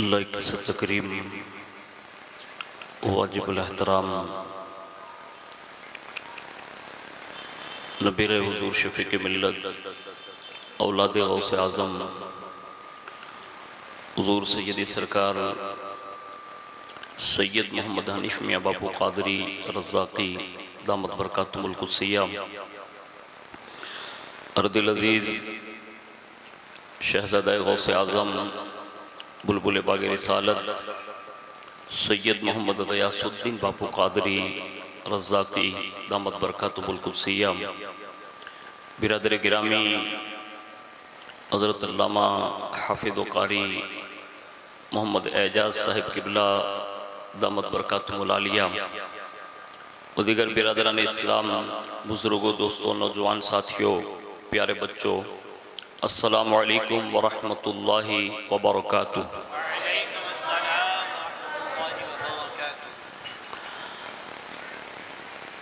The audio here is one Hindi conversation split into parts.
लाइक तकरीम वाजिबुल एहतराम नबीर हुजूर शफीक मिल्लत औलाद गौसे आज़म हुजूर सैयदी सरकार सैयद मोहम्मद हनीफ मियाँ बापू कादरी रज़ाक़ी दामत बरकातुहुल क़ुद्सिया अर्दिल अज़ीज़ शहज़ादा गौसे आज़म बुलबुल बाग़ रिसालत सैयद मोहम्मद ग़ियासुद्दीन बापू कादरी रज़ाक़ी दामत बरकातुहुल क़ुद्सिया बिरादर गिरामी हज़रत अल्लामा हाफिज़ व क़ारी मोहम्मद एजाज़ साहिब किबला दामत बरकातुहुल आलिया व दीगर बिरादरान इस्लाम, बुज़ुर्गों, दोस्तों, नौजवान साथियों, प्यारे बच्चों, अस्सलामु अलैकुम व रहमतुल्लाहि व बरकातुहू।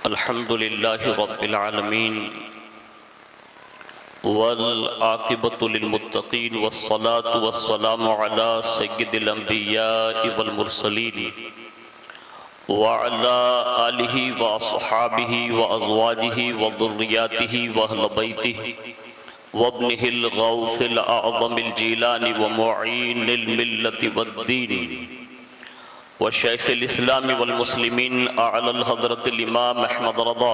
अल्हम्दुलिल्लाहि रब्बिल आलमीन वल आक़िबतु लिल मुत्तक़ीन वस्सलातु वस्सलामु अला सय्यिदिल अंबिया वल मुरसलीन व अला आलिहि व अस्हाबिहि व अज़वाजिहि व ज़ुर्रिय्यातिहि व अहल बैतिहि व इब्निहिल गौसिल आज़मिल जीलानी व मुईनिल मिल्लति वद्दीन व शैख़िल इस्लामी वल मुस्लिमीन अअल हज़रतिल इमाम अहमद रज़ा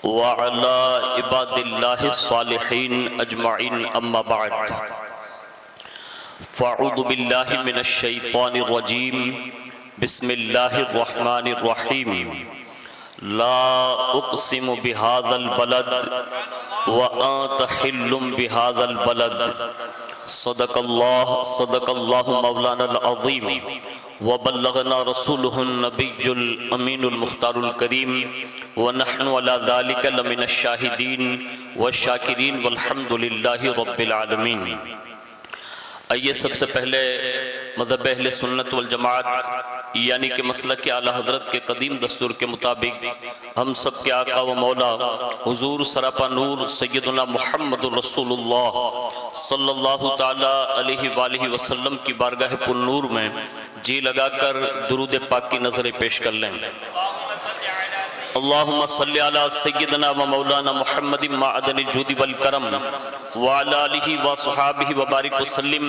व अला इबादिल्लाहिस सालिहीन अजमईन अम्मा बाद फ़अऊज़ु बिल्लाहि मिनश शैतानिर रजीम बिस्मिल्लाहिर रहमानिर रहीम ला उक़सिमु बिहाज़ल बलद व अंत हिल्लुम बिहाज़ल बलद सदक़ल्लाहु मौलानल अज़ीम व बल्लगना रसूलुहुन नबियुल अमीनुल मुख्तारुल करीम व नहनु अला ज़ालिका लमिनश शाहिदीन व शाकिरीन वल्हम्दुलिल्लाहि रब्बिल आलमीन। आइए सबसे पहले मज़हब अहले सुन्नत वल जमात यानी कि मसलक के आला हज़रत के कदीम दस्तूर के मुताबिक हम सब के आका व मौला हुज़ूर सरापा नूर सैयदना मुहम्मदुर रसूलुल्लाह सल्लल्लाहु ताला अलैहि वालिहि वसल्लम की बारगाह पुन्नूर में जी लगाकर दुरूद पाक की नज़रें पेश कर लें। अल्लाहुम्मा सल्लि अला सय्यिदना व मौलाना मुहम्मदिन माअदनिल जुदी वल करम व अला आलिहि व अस्हाबिहि व बारिक वसल्लिम।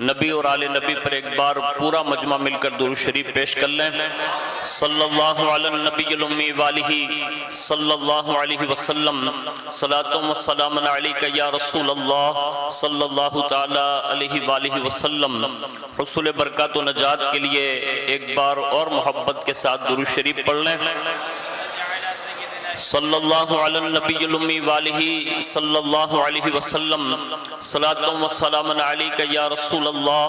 नबी और आले नबी पर एक बार पूरा मजमा मिलकर दुरूद शरीफ पेश कर लें। सल्लल्लाहु अला नबिय्यिल उम्मी व आलिहि सल्लल्लाहु अलैहि वसल्लम सलातुन व सलामुन अलैका या रसूलल्लाह सल्लल्लाहु ताला अलैहि वालिहि वसल्लम। हुसूल बरकत व नजात के लिए एक बार और मोहब्बत के साथ दुरूद शरीफ पढ़ लें। सल्लल्लाहु अला नबिय्यिल उम्मी व आलिहि सल्लल्लाहु अलैहि वसल्लम सलातुन व सलामुन अलैका या रसूलल्लाह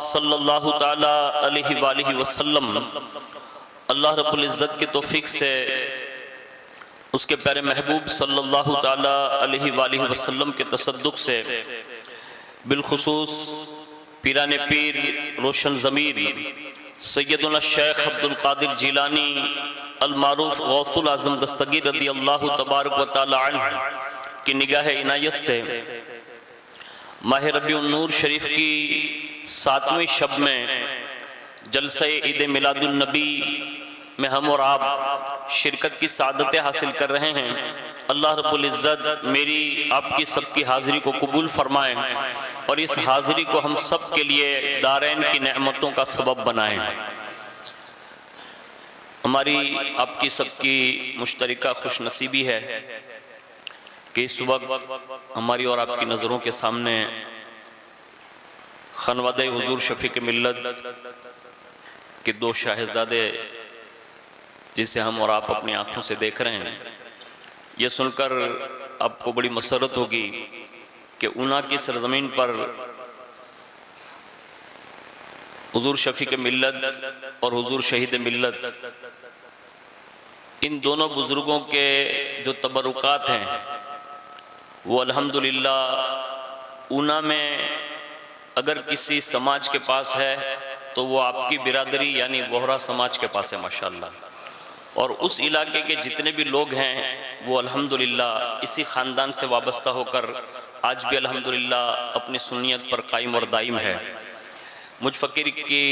सल्लल्लाहु ताला अलैहि वालिहि वसल्लम। अल्लाह रब्बुल इज़्ज़त की तौफीक से उसके प्यारे महबूब सल्लल्लाहु ताला अलैहि वालिहि वसल्लम के तसद्दुक़ से बिलखुसूस पीराने पीर रोशन ज़मीर सैयदना शेख अब्दुल कादिर जिलानी अल मारूफ गौसुल आज़म दस्तगीर रज़ी अल्लाह तबारक व तआला अन्हु की निगाह इनायत से माह रबीउन नूर शरीफ की 7वीं शब में जलसे ईद मिलादुन नबी में हम और आप शिरकत की सादतें हासिल कर रहे हैं। अल्लाह रब्बुल इज़्ज़त मेरी आपकी सबकी हाज़िरी को कबूल फरमाएं और इस हाज़िरी को हम सब के लिए दारैन की नेमतों का सबब बनाएं। हमारी आपकी सबकी मुश्तरिका खुशनसीबी है कि इस वक्त हमारी और आपकी नज़रों के सामने खनवादे हुजूर शफीक मिल्लत के 2 शाहज़ादे जिसे हम और आप अपनी आँखों से देख रहे हैं, ये सुनकर आपको बड़ी मसरत होगी कि ऊना की सरज़मीन पर हुजूर शफीक मिल्लत और हुजूर शहीद मिल्लत इन दोनों बुज़ुर्गों के जो तबरुकात हैं वो अल्हम्दुलिल्लाह ऊना में अगर किसी समाज के पास है तो वो आपकी बिरादरी यानी वोहरा समाज के पास है माशाअल्लाह। और उस इलाके के जितने भी लोग हैं वो अल्हम्दुलिल्लाह इसी ख़ानदान से वाबस्ता होकर आज भी अल्हम्दुलिल्लाह अपनी सुन्नियत पर कायम और दायम है। मुझ फ़कीर की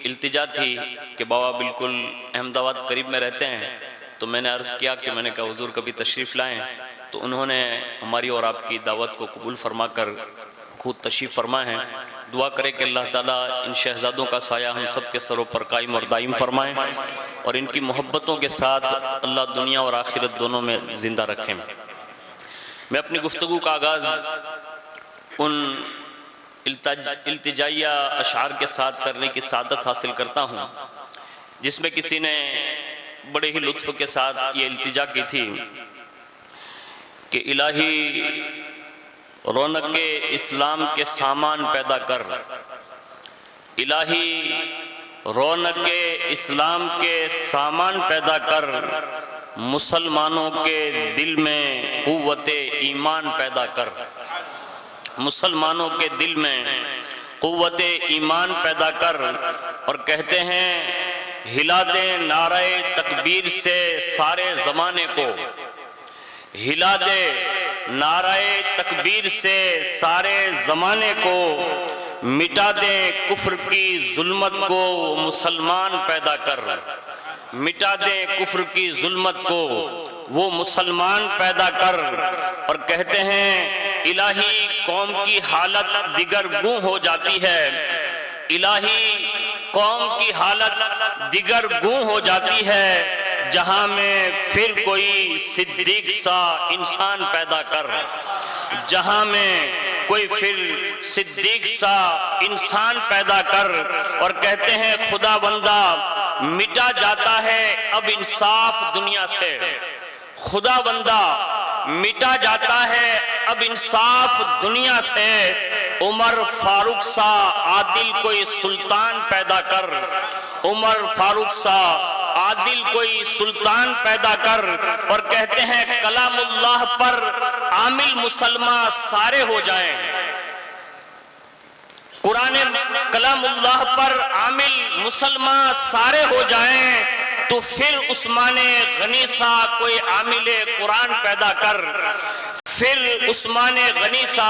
इल्तिजा थी कि बाबा बिल्कुल अहमदाबाद करीब में रहते हैं, तो मैंने अर्ज़ किया कि मैंने कहा हुज़ूर कभी तशरीफ़ लाएँ, तो उन्होंने हमारी और आपकी दावत को कबूल फरमा कर खुद तशरीफ़ फरमा है। दुआ करें कि अल्लाह ताला इन शहज़ादों का साया हम सब के सरों पर कायम और दायम फरमाएँ और इनकी मोहब्बतों के साथ अल्लाह दुनिया और आखिरत दोनों में ज़िंदा रखें। मैं अपनी गुफ्तगू का आगाज़ उन इल्तिजाइया अशार के साथ करने की सादत हासिल करता हूँ, जिसमें किसी ने बड़े ही लुत्फ़ के साथ ये इल्तिजा की थी कि इलाही रौनक इस्लाम के सामान पैदा कर, इलाही रौनक इस्लाम के सामान पैदा कर, मुसलमानों के दिल में क़ुव्वते ईमान पैदा कर, मुसलमानों के दिल में क़ुव्वते ईमान पैदा कर। और कहते हैं हिला दे नारे तकबीर से सारे ज़माने को, हिला दे नारे तकबीर से सारे ज़माने को, मिटा दे कुफ्र की जुल्मत को, मुसलमान पैदा कर, मिटा दे कुफ्र की जुल्मत को, वो मुसलमान पैदा कर। और कहते हैं इलाही कौम की हालत दिगर गूं हो जाती है, इलाही कौम की हालत दिगर गूं हो जाती है, जहां में फिर कोई सिद्दीक सा इंसान पैदा कर, जहां में कोई फिर सिद्दीक सा इंसान पैदा कर। और कहते हैं खुदा बंदा मिटा जाता है अब इंसाफ दुनिया से, खुदा बंदा मिटा जाता है अब इंसाफ दुनिया से, उमर फारूक सा आदिल कोई सुल्तान पैदा कर, उमर फारूक सा आदिल कोई सुल्तान पैदा कर। और कहते हैं कलामुल्लाह पर आमिल मुसलमान सारे हो जाएं, कुरान कलामुल्लाह पर आमिल मुसलमान सारे हो जाएं, तो फिर उस्माने गनी सा कोई आमिले कुरान पैदा कर, फिर उस्माने गनी सा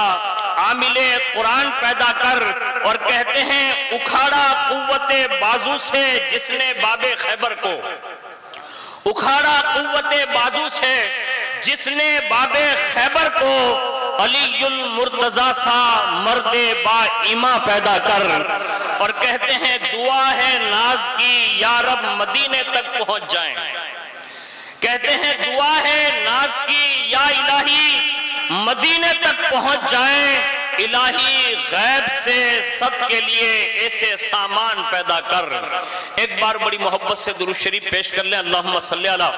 आमिले कुरान पैदा कर। और कहते हैं उखाड़ा कुव्वते बाजू से जिसने बाबे खैबर को, उखाड़ा कुव्वते बाजू से जिसने बाबे खैबर को, अलीयुल मुर्तजा सा मर्दे बा ईमा पैदा कर। और कहते हैं दुआ है नाज की या रब मदीने तक पहुंच जाएं, कहते हैं दुआ है नाज की या इलाही मदीने तक पहुंच जाएं, इलाही गैब से सबके लिए ऐसे सामान पैदा कर। एक बार बड़ी मोहब्बत से दुरूद शरीफ पेश कर लें, अल्लाहुम्मा सल्ली अला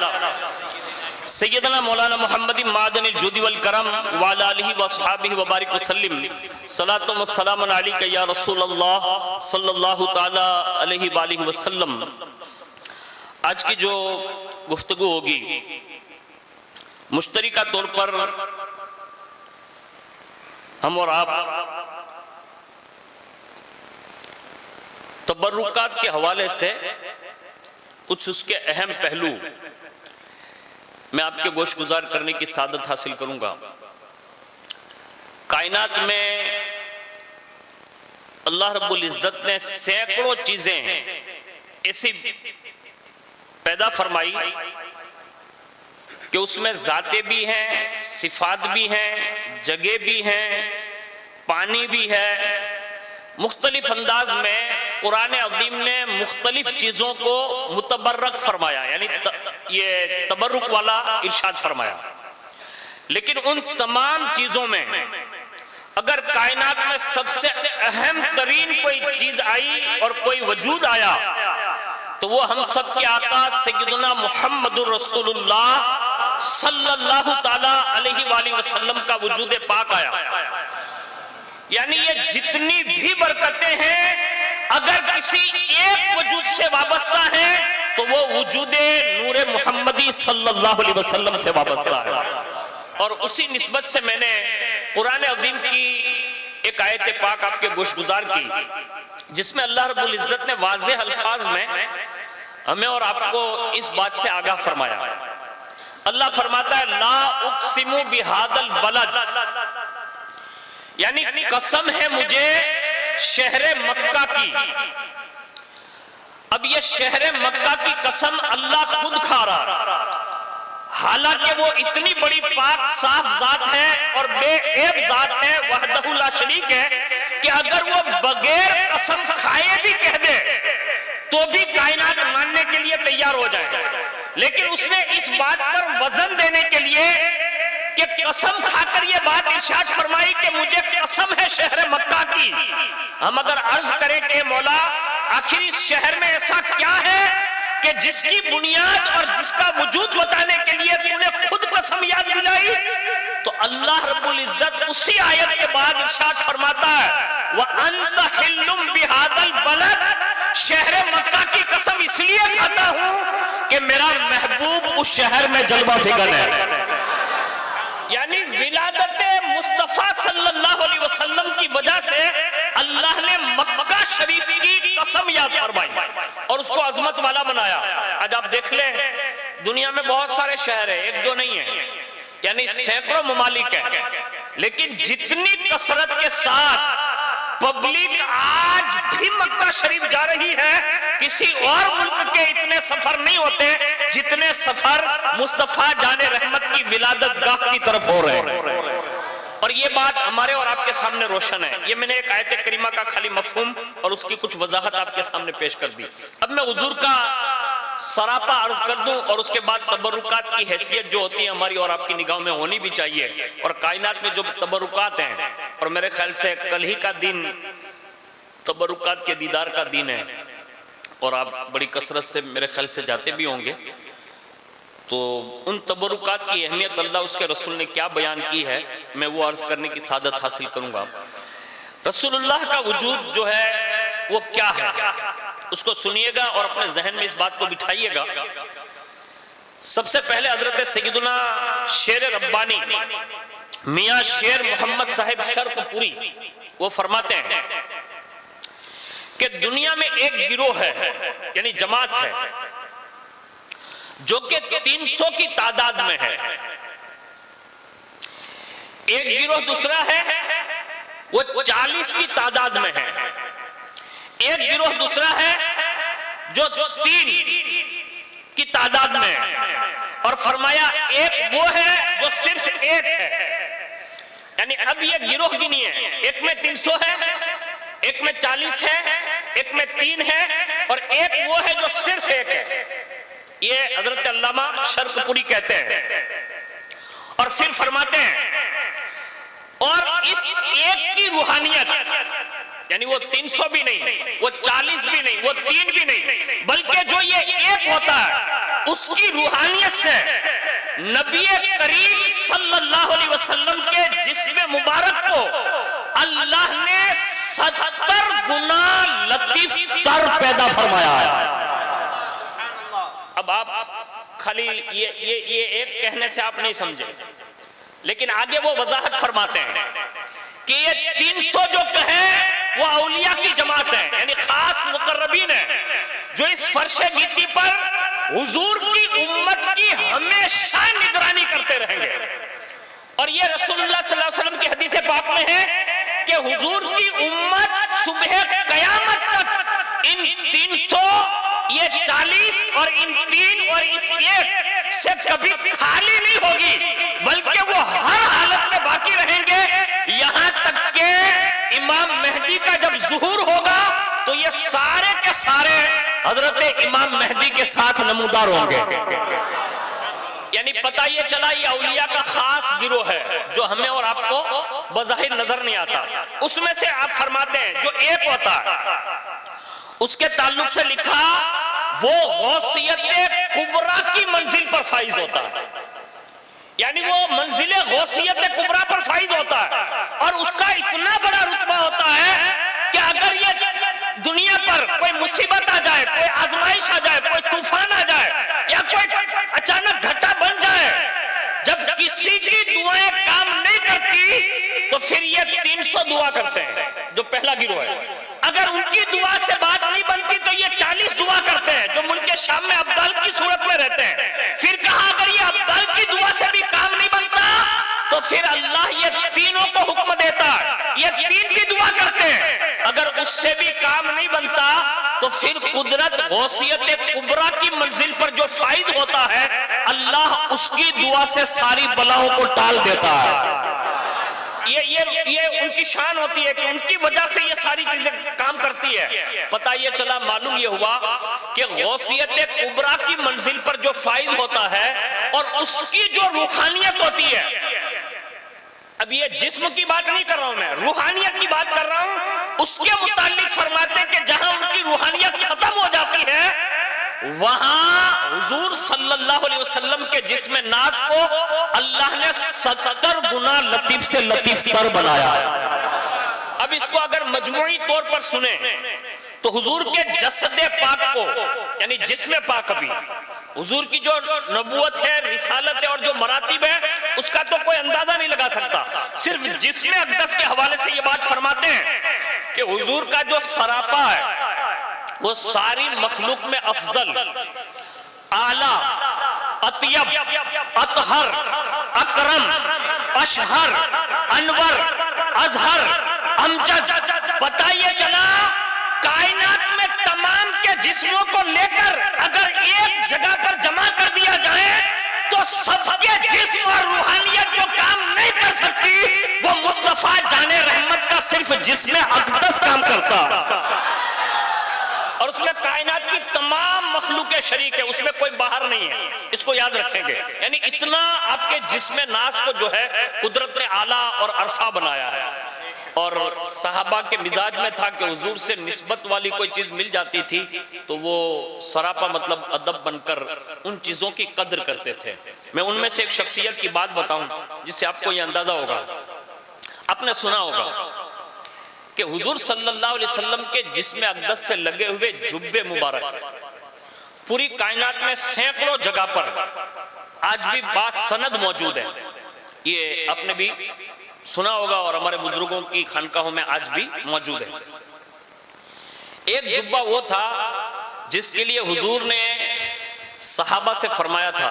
सैयदना मौलाना मुहम्मद मादनिल जुदी वल करम व अला आलिहि व अस्हाबिहि व बारिक वसल्लिम, सलातो व सलाम अलैका या रसूल अल्लाह सल्लल्लाहु तआला अलैहि व आलिहि वसल्लम। आज की जो गुफ्तगू होगी मुश्तरिका तौर पर हम और आप तबर्रुकात के हवाले से कुछ उसके अहम पहलू मैं आपके गोश गुजार करने की सादत हासिल करूंगा। कायनात में अल्लाह रब्बुल इज्जत ने सैकड़ों चीजें ऐसी पैदा फरमाई कि उसमें जाते भी हैं, सिफात भी हैं, जगह भी हैं, पानी भी है। मुख्तलिफ अंदाज में कुरान अज़ीम ने मुख्तलिफ चीज़ों को मुतबर्रक फरमाया, यानी ये तबर्रुक वाला इरशाद फरमाया। लेकिन उन तमाम चीज़ों में अगर कायनात में सबसे अहम तरीन कोई चीज़ आई और कोई वजूद आया तो वो हम सब के आका सय्यदुना मुहम्मदुर रसूलुल्लाह सल्लल्लाहु ताला अलैहि वसल्लम का वजूद पाक आया। यानी ये जितनी भी बरकतें हैं अगर किसी एक वजूद से वाबस्ता है तो वो वजूदे नूरे मुहम्मदी सल्लल्लाहु अलैहि वसल्लम से वाबस्ता है। और उसी निस्बत से मैंने कुरान अज़ीम की एक आयत पाक आपके गोशगुजार की जिसमें अल्लाह रब्बुल इज्जत ने वाज़ेह अल्फाज में हमें और आपको इस बात से आगाह फरमाया। अल्लाह फरमाता है ला उक़सिमु बिहादल बलद, यानी कसम है मुझे शहर मक्का की। अब ये शहर मक्का की कसम अल्लाह खुद खा रहा, हालांकि वो इतनी बड़ी पाक साफ जात है और बेऐब जात है, वहदहु ला शरीक है, कि अगर वो बगैर कसम खाए भी कह दे तो भी कायनात मानने के लिए तैयार हो जाए। लेकिन उसने इस बात पर वजन देने के लिए कि कसम खाकर ये बात इरशाद फरमाई कि मुझे कसम है शहर मक्का की। हम अगर अर्ज करें कि मौला आखिर इस शहर में ऐसा क्या है कि जिसकी बुनियाद और जिसका वजूद बताने के लिए तूने खुद कसम याद दिलाई, तो अल्लाह रब्बुल इज्जत उसी आयत के बाद इरशाद फरमाता है व अंत हिल्लुम बिहादल बलद, शहर मक्का की कसम इसलिए खाता हूं कि मेरा महबूब उस शहर में जलवा फिगर है। यानी विलादत मुस्तफा सल्लल्लाहु अलैहि वसल्लम की वजह से अल्लाह ने मक्का शरीफ की कसम याद फरमाई और उसको अजमत वाला बनाया। आज आप देख लें दुनिया में बहुत सारे शहर है, एक दो नहीं है, यानी सैकड़ों ममालिक है, लेकिन जितनी कसरत के साथ पब्लिक आज भी मक्का शरीफ जा रही है, किसी और मुल्क के इतने सफर नहीं होते जितने सफर मुस्तफा जाने रहमत की विलादत गाह की तरफ हो रहे हैं। और ये बात हमारे और आपके सामने रोशन है। ये मैंने एक आयत करीमा का खाली मफहूम और उसकी कुछ वजाहत आपके सामने पेश कर दी। अब मैं हुजूर का सरापा अर्ज कर दूं और उसके बाद तबरुकात की हैसियत जो होती है हमारी और आपकी निगाह में होनी भी चाहिए। और कायनात में जो तबरुकात हैं, और मेरे ख्याल से कल ही का दिन तबरुकात के दीदार का दिन है और आप बड़ी कसरत से मेरे ख्याल से जाते भी होंगे, तो उन तबरुकात की अहमियत अल्लाह उसके रसूल ने क्या बयान की है, मैं वो अर्ज करने की सादत हासिल करूंगा। रसूलुल्लाह का वजूद जो है वो क्या है, उसको सुनिएगा और अपने जहन में इस बात को बिठाइएगा। सबसे पहले हजरत सैयदुना शेर रब्बानी मियां शेर मोहम्मद साहिब शर्कपुरी वो फरमाते हैं कि दुनिया में एक गिरोह है, यानी जमात है, जो कि 300 की तादाद में है। एक गिरोह दूसरा है वो 40 की तादाद में है। एक गिरोह दूसरा है जो 3 की तादाद में है। और फरमाया एक वो है जो सिर्फ एक है, यानी अब ये गिरोह की नहीं है, एक में 300 है, एक में 40 है, एक में 3 है और एक वो है जो सिर्फ एक है। ये हजरत अल्लामा शर्कपुरी कहते हैं। और फिर फरमाते हैं और इस एक की रूहानियत, यानी वो 300 भी नहीं, वो 40 भी नहीं, वो 3 भी नहीं, बल्कि जो ये एक होता है उसकी रूहानियत से नबी करीम सल्लल्लाहु अलैहि वसल्लम के जिस्म मुबारक को अल्लाह ने 70 गुना लतीफ तर पैदा फरमाया है। अब आप खाली ये एक कहने से आप नहीं समझे, लेकिन आगे वो वजाहत फरमाते हैं कि ये 300 जो कहे वो औलिया की जमात है, यानी खास मुकर्रबीन है, जो इस फर्शे गिद्दी पर हुजूर की उम्मत की हमेशा निगरानी करते रहेंगे। और ये रसूलुल्लाह सल्लल्लाहु अलैहि वसल्लम की हदीस पाक में है कि हुजूर की उम्मत सुबह कयामत तक इन 300, ये 40 और इन 3 और इस एक से कभी खाली नहीं होगी, बल्कि वो हर हालत में बाकी रहेंगे, यहां तक के इमाम मेहदी का जब ज़ुहूर होगा तो ये सारे के सारे हजरत इमाम मेहदी के साथ नमूदार होंगे। यानी पता ये चला ये औलिया का खास गिरोह है जो हमें और आपको बज़ाहिर नजर नहीं आता। उसमें से आप फरमाते हैं जो एक होता है उसके ताल्लुक से लिखा वो गौसियत कुबरा की मंजिल पर फाइज होता है, यानी वो मंजिले गौसियत कुबरा पर फाइज होता है और उसका इतना बड़ा रुतबा होता है कि अगर ये दुनिया पर कोई मुसीबत आ जाए, कोई आजमाइश आ जाए, कोई तूफान आ जाए या कोई अचानक घटा बन जाए, जब किसी की दुआएं काम नहीं करती तो फिर ये 300 दुआ करते हैं जो पहला गिरोह है। अगर उनकी दुआ से बात नहीं बनती तो ये 40 दुआ करते हैं जो मुल्क शाम में अब्दाल की सूरत में रहते हैं। फिर कहा अगर ये अब्दाल की दुआ से भी काम नहीं बनता तो फिर अल्लाह ये तीनों को हुक्म देता है, ये 3 भी दुआ करते हैं, अगर तो फिर कुदरत गौसियत कुबरा की मंजिल पर जो फाइज होता है, अल्लाह उसकी दुआ से सारी बलाओं को टाल देता है। ये उनकी शान होती है कि उनकी वजह से ये सारी चीजें काम करती है। पता ये चला, मालूम ये हुआ कि गौसियत कुबरा की मंजिल पर जो फाइज होता है और उसकी जो रूहानियत होती है, अब ये जिस्म की बात नहीं कर रहा हूं मैं, रूहानियत की बात कर रहा हूं, उसके मुतालिक फरमाते हैं कि जहां उनकी रूहानियत खत्म हो जाती है, वहां हुजूर सल्लल्लाहु अलैहि वसल्लम के जिस्म नाज को अल्लाह ने 70 गुना लतीफ से लतीफ तर बनाया। अब इसको अगर मजमूई तौर पर सुने तो हुजूर के जसदे पाक को, यानी जिस्म पाक, अभी हुजूर की जो नबूवत है, रिसालत है और जो मरातिब है, उसका तो कोई अंदाजा नहीं लगा सकता। सिर्फ जिस्म अक़दस के हवाले से ये बात फरमाते हैं कि हुजूर का जो सरापा है वो सारी मखलूक में अफजल, आला, अतयब, अतहर, अकरम, अशहर, अनवर, अजहर, अमजद। पता ये चला कायनात में तमाम के जिस्मों को लेकर अगर एक जगह पर जमा कर दिया जाए तो सबके जिस्म और रूहानियत जो काम नहीं कर सकती, वो मुस्तफा जाने रहमत का सिर्फ जिस्म अक़दस काम करता, और उसमें कायनात की तमाम मखलूक शरीक है, उसमें कोई बाहर नहीं है। इसको याद रखेंगे। यानी इतना आपके जिस्म नास को जो है कुदरत ने आला और अरफा बनाया है। और सहाबा के मिजाज में था कि हुजूर से निस्बत वाली कोई चीज मिल जाती थी तो वो सरापा मतलब अदब बनकर उन चीजों की कद्र करते थे। मैं उनमें से एक शख्सियत की बात बताऊं जिससे आपको ये अंदाजा होगा। आपने सुना होगा कि हुजूर सल्लल्लाहु अलैहि वसल्लम के जिस्म अक़दस से लगे हुए जुब्बे मुबारक पूरी कायनात में सैकड़ों जगह पर आज भी बात सनद मौजूद है। ये आपने भी सुना होगा और हमारे बुजुर्गों की खानकाहों में आज भी मौजूद है। एक जुब्बा वो था जिसके लिए हुजूर ने सहाबा से फरमाया था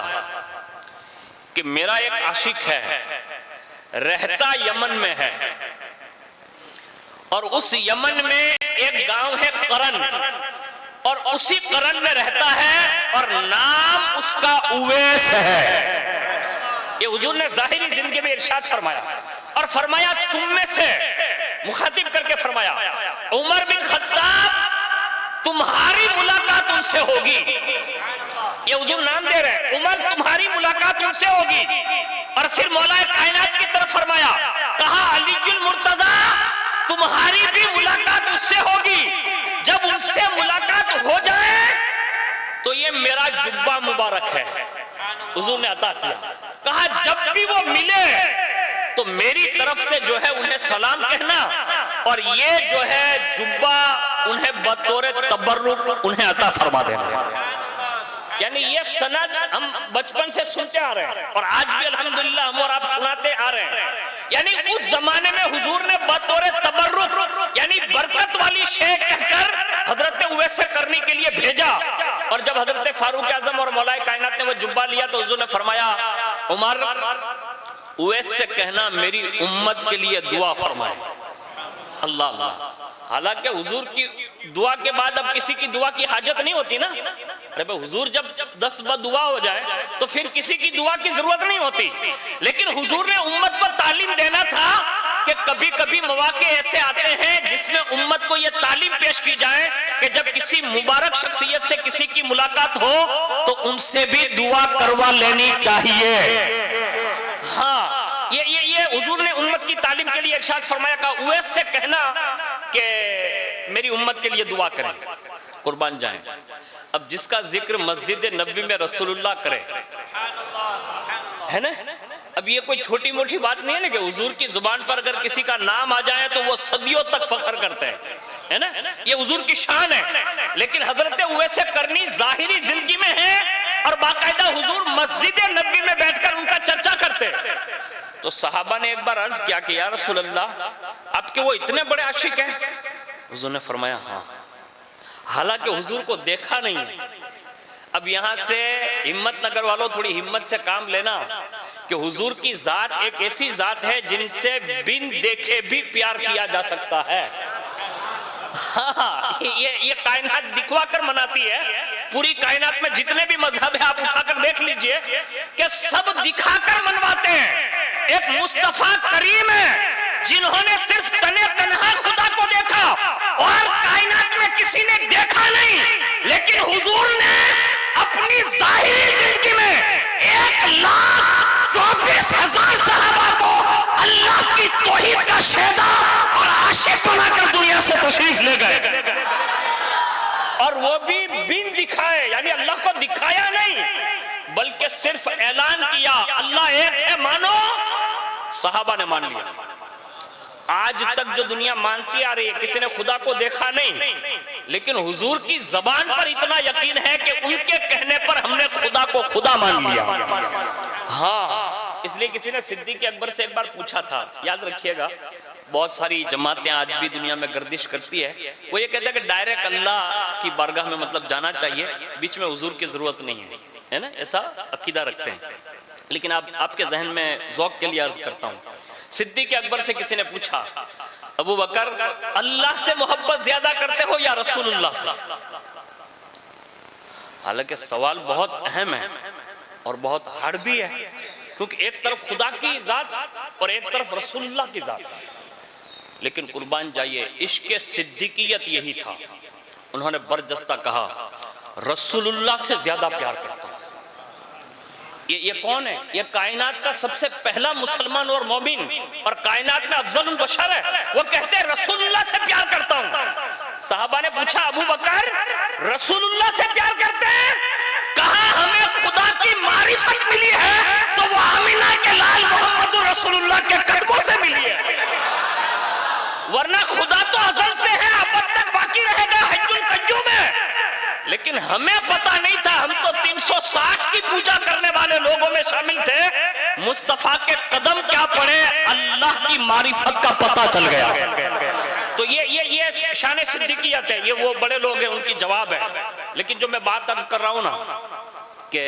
कि मेरा एक आशिक है, रहता यमन में है, और उस यमन में एक गांव है करन, और उसी करन में रहता है और नाम उसका उवैस है। ये हुजूर ने जाहिरी जिंदगी में इरशाद फरमाया, और फरमाया तुम में से मुखातिब करके फरमाया उमर बिन खत्ताब तुम्हारी मुलाकात उनसे होगी। ये हुजूर नाम दे रहे हैं, उमर तुम्हारी मुलाकात उनसे होगी। और फिर मौला कायनात की तरफ फरमाया, कहा अलीजुल मुर्तजा तुम्हारी भी मुलाकात उससे होगी। जब उनसे मुलाकात हो जाए तो ये मेरा जुब्बा मुबारक है, हुजूर ने अता किया। कहा जब भी वो मिले तो मेरी तरफ से जो है उन्हें सलाम कहना, और ये जो है जुब्बा उन्हें बतौर तबर्रुक उन्हें अता फरमा देना। यानी ये सनद हम बचपन से सुनते आ रहे हैं और आज भी अल्हम्दुलिल्लाह हम और आप सुनाते आ रहे हैं। यानी उस जमाने में हुजूर ने बतौर तबर्रुक यानी बरकत वाली शेख कहकर हजरत उवैस से करने के लिए भेजा। और जब हजरत फारूक आजम और मौलाए कायनात ने वो जुब्बा लिया तो हुजूर ने फरमाया, उमर उवैस से कहना मेरी उम्मत के लिए दुआ फरमाए। अल्लाह अल्लाह। हालांकि हुजूर की दुआ के बाद अब किसी की दुआ की हाजत नहीं होती ना। अरे भाई हुजूर जब 10 दुआ हो जाए तो फिर किसी की दुआ की जरूरत नहीं होती। लेकिन हुजूर ने उम्मत को तालीम देना था कि कभी कभी मौके ऐसे आते हैं जिसमें उम्मत को यह तालीम पेश की जाए कि जब किसी मुबारक शख्सियत से किसी की मुलाकात हो तो उनसे भी दुआ करवा लेनी चाहिए। हाँ, ये हुजूर ने उम्मत की तालीम के लिए इरशाद फरमाया, का उवैस से कहना कि मेरी उम्मत के लिए दुआ करें, कुर्बान जाएं। अब जिसका जिक्र मस्जिद नबी में रसूलुल्लाह करे, है ना, अब ये कोई छोटी मोटी बात नहीं है ना कि हुजूर की जुबान पर अगर किसी का नाम आ जाए तो वो सदियों तक फख्र करते हैं, है ना, ये हुजूर की शान है। लेकिन हजरत उवैस करनी जाहिरी जिंदगी में है और बाकायदा हुजूर मस्जिद नबी में बैठकर उनका चर्चा करते। तो सहाबा ने एक बार अर्ज किया कि या रसूल अल्लाह आपके वो इतने बड़े आशिक हैं? हुजूर ने फरमाया हाँ। हालांकि हुजूर को देखा नहीं है। अब यहाँ से हिम्मत नगर वालों थोड़ी हिम्मत से काम लेना कि हुजूर की जात एक ऐसी जात है जिनसे बिन देखे भी प्यार किया जा सकता है। हाँ, ये कायनात दिखवा कर मनाती है। पूरी कायनात में जितने भी मजहब है आप उठाकर देख लीजिए कि सब दिखाकर मनवाते हैं। एक मुस्तफा करीम है जिन्होंने सिर्फ तने तन्हा खुदा को देखा और कायनात में किसी ने देखा नहीं, लेकिन हुजूर ने अपनी जाहिरी जिंदगी में 1,24,000 सहाबा को अल्लाह की तौहीद का शेदा और आशिक बनाकर दुनिया से तशरीफ ले गए, और वो भी बिन दिखाए, यानी अल्लाह को दिखाया नहीं बल्कि सिर्फ ऐलान किया अल्लाह एक है, मानो। सहाबा ने मान लिया। आज तक जो दुनिया मानती आ रही है किसी ने खुदा को देखा नहीं, लेकिन हुजूर की जबान पर इतना यकीन है कि उनके कहने पर हमने खुदा को खुदा मान लिया। हाँ, इसलिए किसी ने सिद्दीक अकबर से एक बार पूछा था, याद रखिएगा, बहुत सारी जमातें आज भी दुनिया में गर्दिश करती है, वो ये कहते हैं कि डायरेक्ट अल्लाह की बारगाह में मतलब जाना चाहिए, बीच में हुजूर की जरूरत नहीं है ना, ऐसा अकीदा रखते हैं। लेकिन आपके जहन में ज़ौक़ के लिए अर्ज करता हूँ, सिद्दीक अकबर से किसी ने पूछा, अबू बकर अल्लाह से मोहब्बत ज्यादा करते हो या रसूलुल्लाह से? हालांकि सवाल बहुत अहम है और बहुत हार्ड भी है, क्योंकि एक तरफ खुदा की जात और एक तरफ रसूलुल्लाह की जात। लेकिन कुर्बान जाइए, इश्क़ सिद्दीकियत यही था। उन्होंने बरजस्ता कहा रसूलुल्लाह से ज्यादा प्यार करता हूं। ये कौन है? ये कायनात का सबसे पहला मुसलमान और मोमिन, और कायनात में अफजलुल बशर है, वो कहते हैं रसूलुल्लाह से प्यार करता हूं। साहबा ने पूछा, अबू बकर रसूलुल्लाह से प्यार करते हैं? कहा हमें खुदा की मारिफत मिली है तो वो आमिना के लाल मोहम्मद रसूलुल्लाह के कदमों से मिली है, वरना खुदा तो अजल से है, अब तक बाकी रहेगा हज्जुल कय्यूम है। लेकिन हमें पता नहीं था, हम तो 360 की पूजा करने वाले लोगों में शामिल थे। मुस्तफा के कदम क्या पड़े, अल्लाह की मारिफत का पता चल गया। तो ये शान सिद्दीकियत है, ये वो बड़े लोग हैं उनकी जवाब है। लेकिन जो मैं बात अर्ज कर रहा हूं ना कि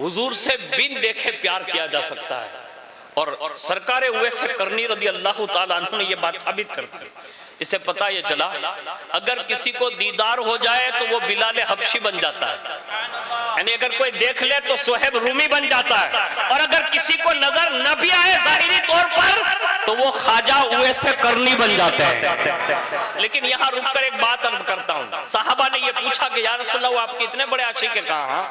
हुजूर से बिन देखे प्यार किया जा सकता है, और सरकारे उवैस करनी रज़ी अल्लाह ताला अन्हु ने ये बात साबित कर दी। इसे पता ये चला, अगर किसी को दीदार हो जाए तो वो बिलाल हबशी बन जाता है, यानी अगर कोई देख ले तो सुहेब रूमी बन जाता है, और अगर किसी को नजर न भी आए जाहिरी तौर पर तो वो ख्वाजा उवैस करनी बन जाते हैं। लेकिन यहाँ रुककर एक बात अर्ज करता हूँ, साहबा ने ये पूछा कि या रसूलल्लाह वो आपके इतने बड़े आशिक है, कहा